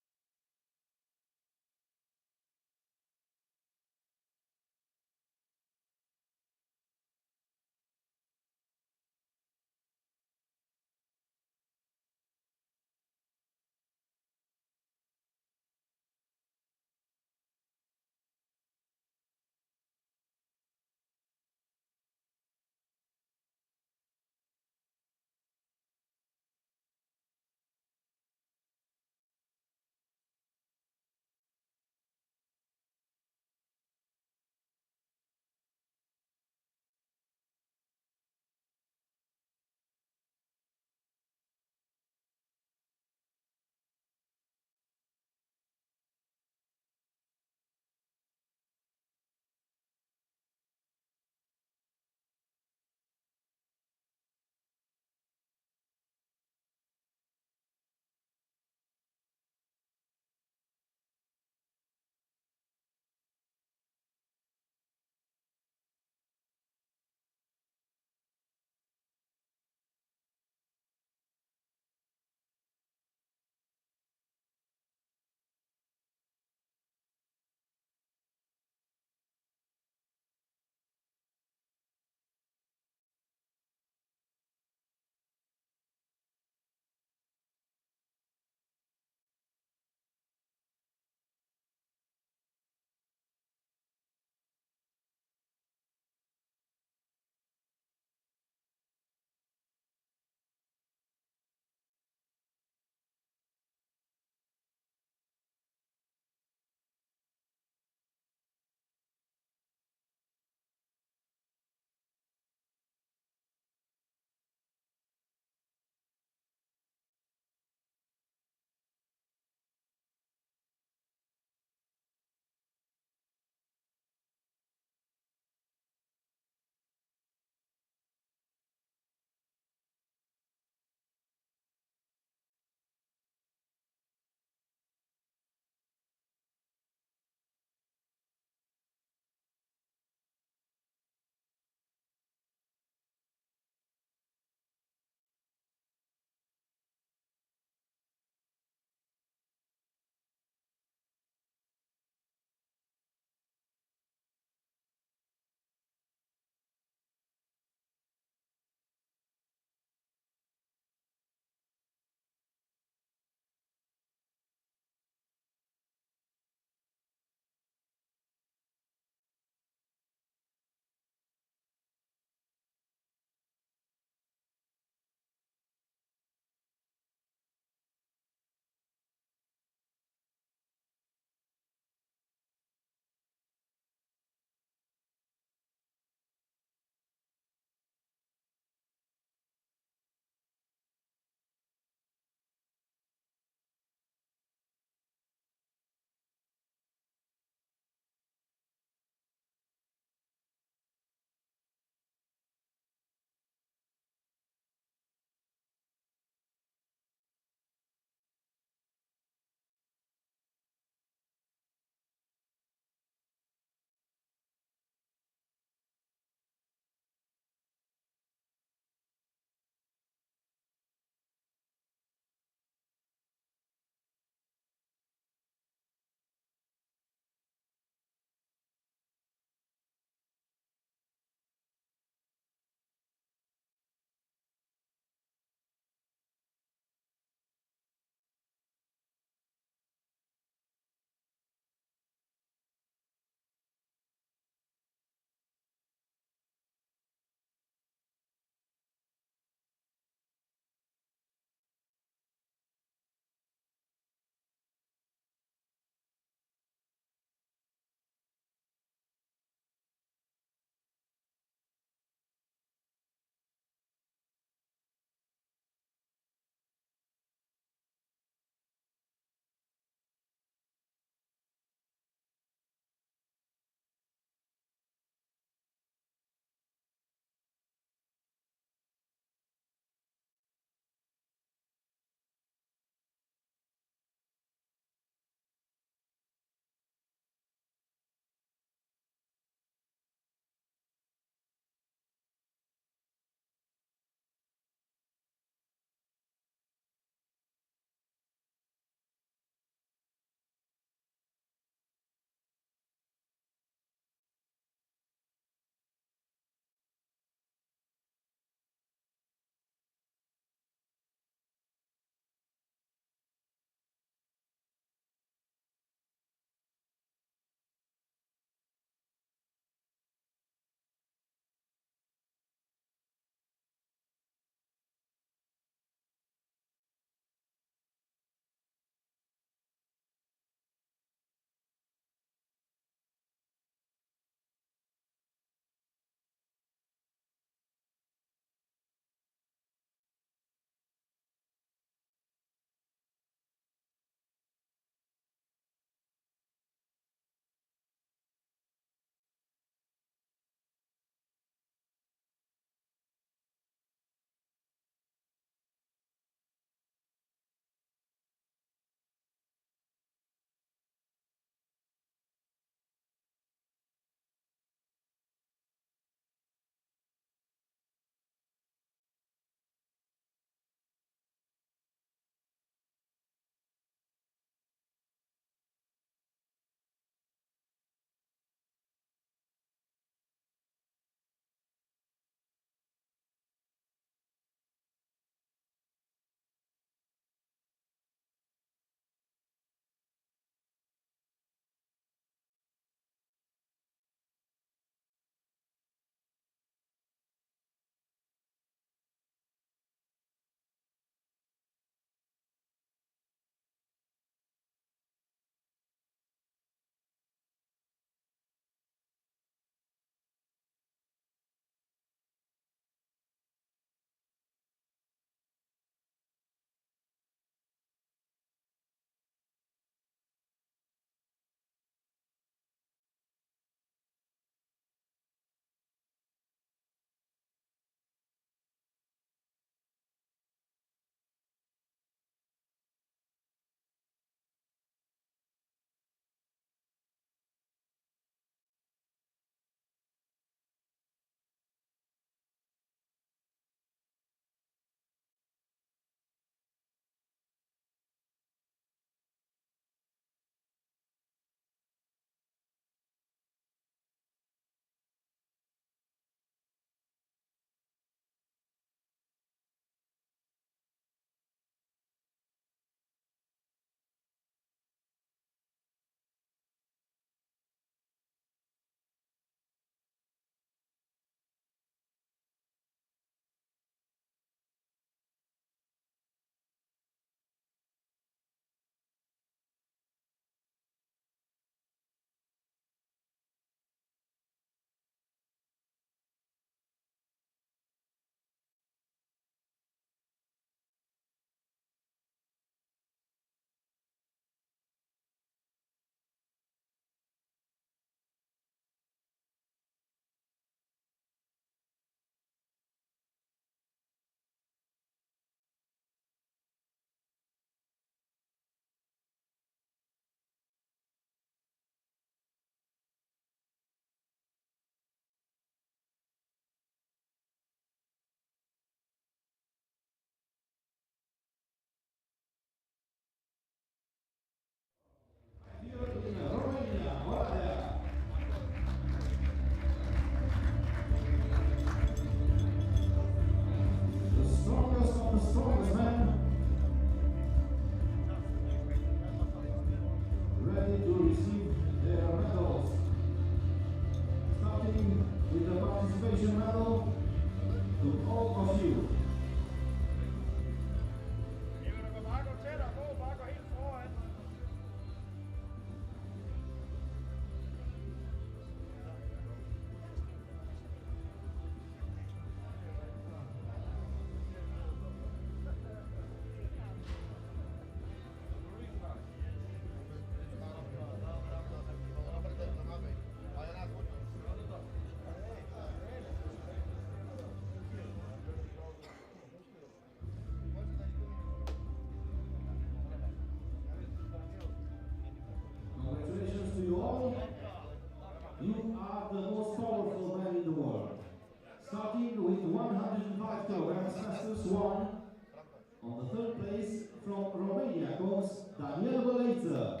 goes Danielle Balita.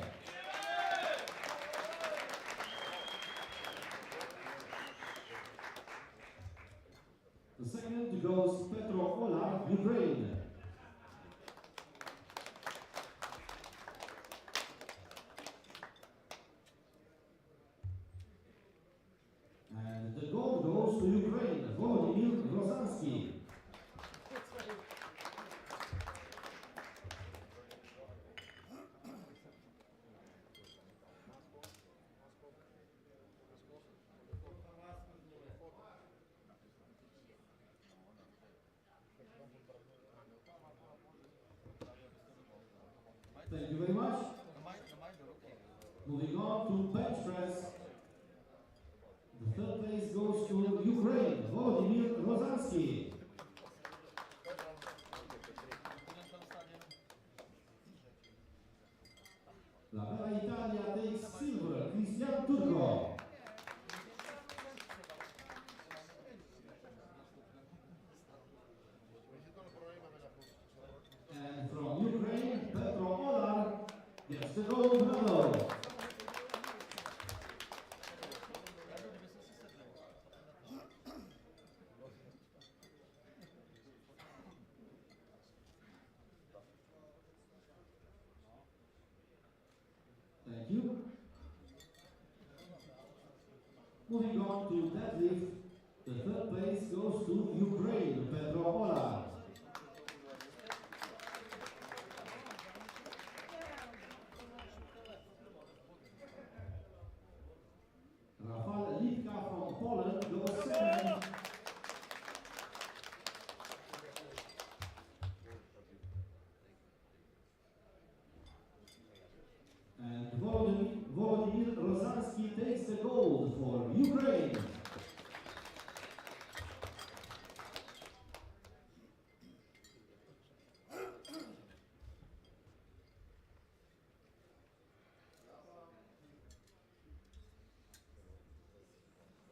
The second goes Petro Ola, Ukraine. And the gold goes to Ukraine, Vladimir Roshanski. Thank you very much. Moving on to bench press. The third place goes to Ukraine, Vladimir Roshanski. La Bella Italia takes silver, Turco. And from Ukraine, Petro Olar gets the gold medal. Thank you. Moving on to deadlift, the third place goes to Ukraine, Petro Olar. Raphael Lipka from Poland goes second. And Vladimir Roshanski takes the gold for Ukraine.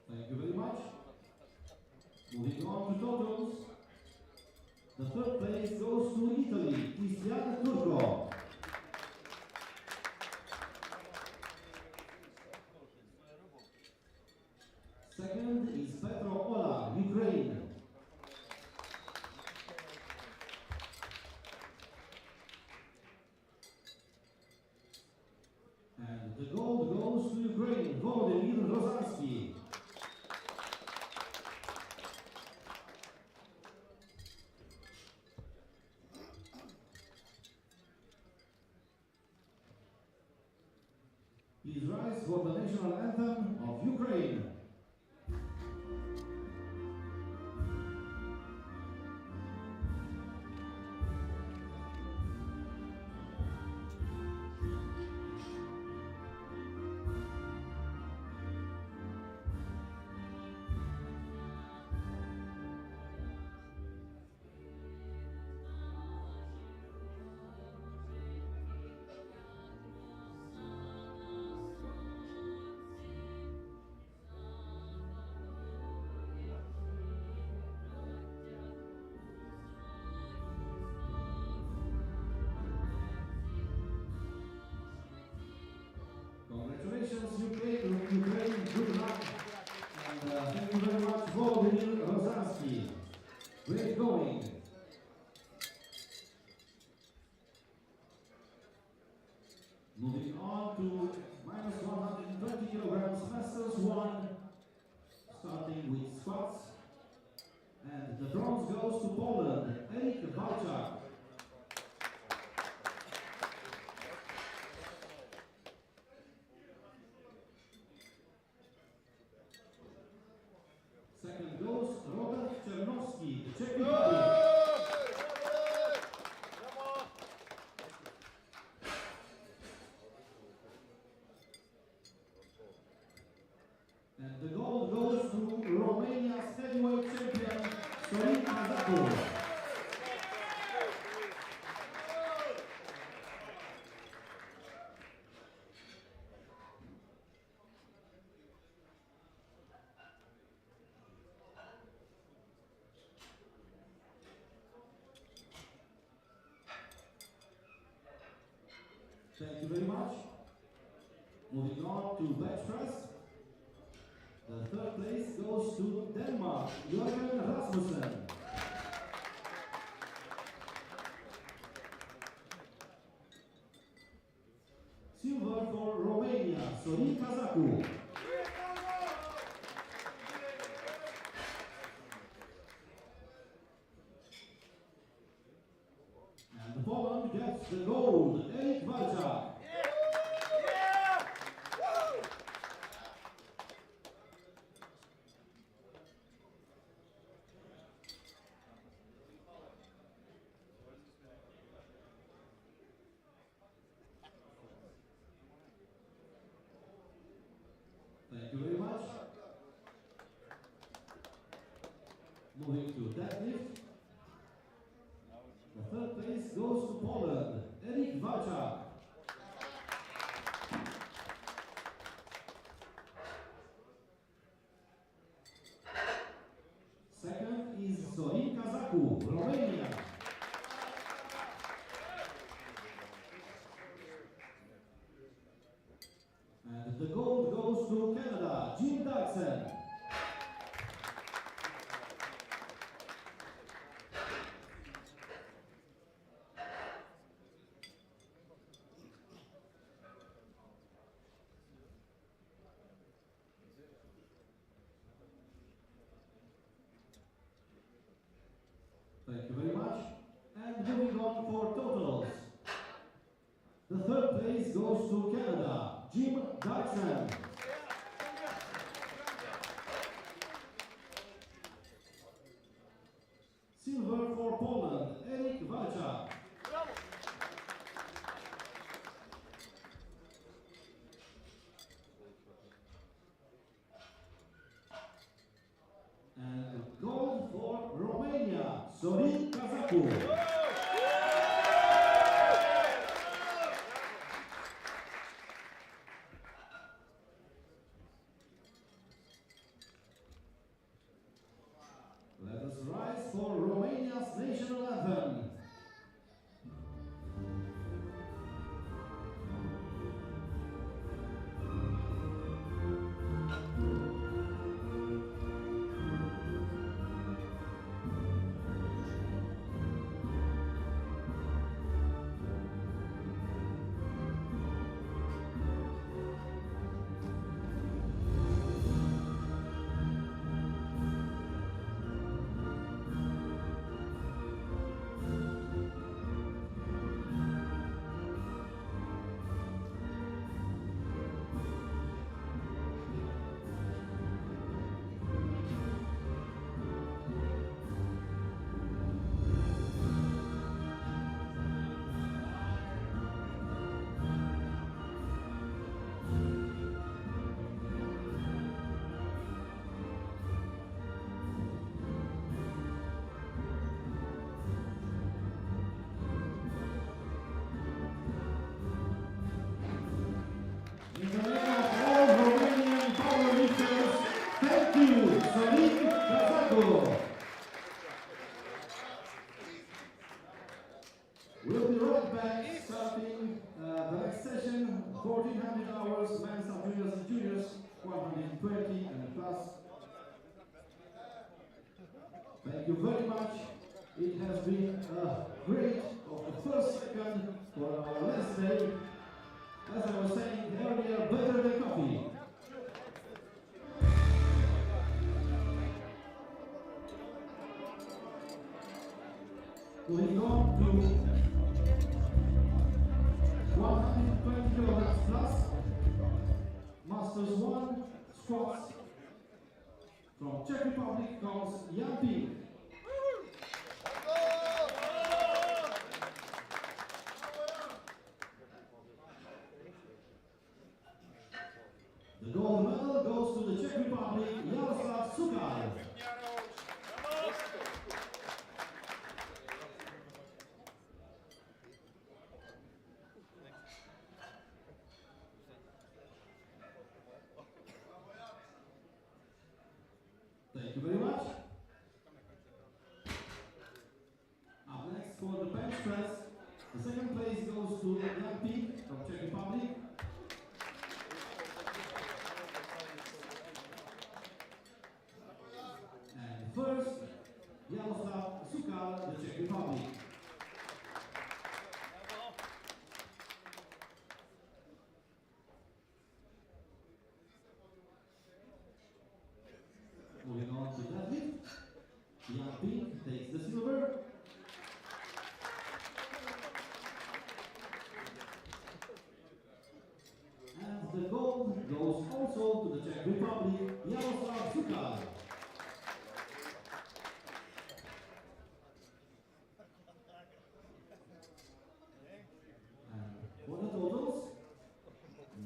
Thank you very much. Moving on to totals. The third place goes to Italy, Turco. Second is Petro Ola, Ukraine. And the gold goes to Ukraine, Vladimir Roshanski. Please rise for the national anthem of Ukraine. Congratulations, Ukraine, good luck, and thank you very much, Vladimir Roshanski. Great going. Moving on to minus 120 kilograms, masters 1, starting with squats. And the bronze goes to Poland, Valchak. Second goes Chenowsky, the Czech Republic. And the gold goes to Romania's heavyweight champion, Sorin Azaku. Thank you very much. Moving on to bench press. The third place goes to Denmark, Jurgen Rasmussen. Silver for Romania, Sorin Kazaku. And Poland gets the gold, Valchak. Thank you very much. Moving to deadlift. The third place goes to Poland, Valchak. Second is Sorin Kazaku, Romania. And the gold goes to Canada, Dirksen. Thank you very much. And moving on for totals. The third place goes to Canada, Dirksen. Silver for Poland, Valchak. And gold for Romania, Sorin Kazaku. Let us rise for Romania's national anthem. In the name of all Romanian powerlifters, thank you, Sorin Kazaku. We'll be right back starting the next session, 1400 hours, men's and juniors, 120 and plus. Thank you very much. It has been a great of the first second for our last day. As I was saying earlier, better than coffee. Moving on to 120 kilograms plus, Masters 1 squats. From Czech Republic comes Jan Pink. The gold medal goes to the Czech Republic, Jaroslav Sukal. Thank you very much. Up next for the bench press, The second place goes to Jan Pink from Czech Republic. And first, Jaroslav Sukal, the Czech Republic. Moving on to deadlift, Jan Pink takes the silver. And the gold goes also to the Czech Republic, Jaroslav Sukal. And for the totals,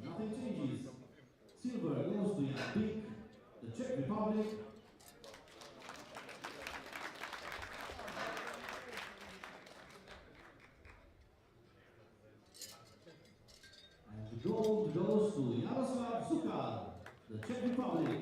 nothing changes. Silver goes to Jan Pink, the Czech Republic. And the gold goes to Jaroslav Sukal, the Czech Republic.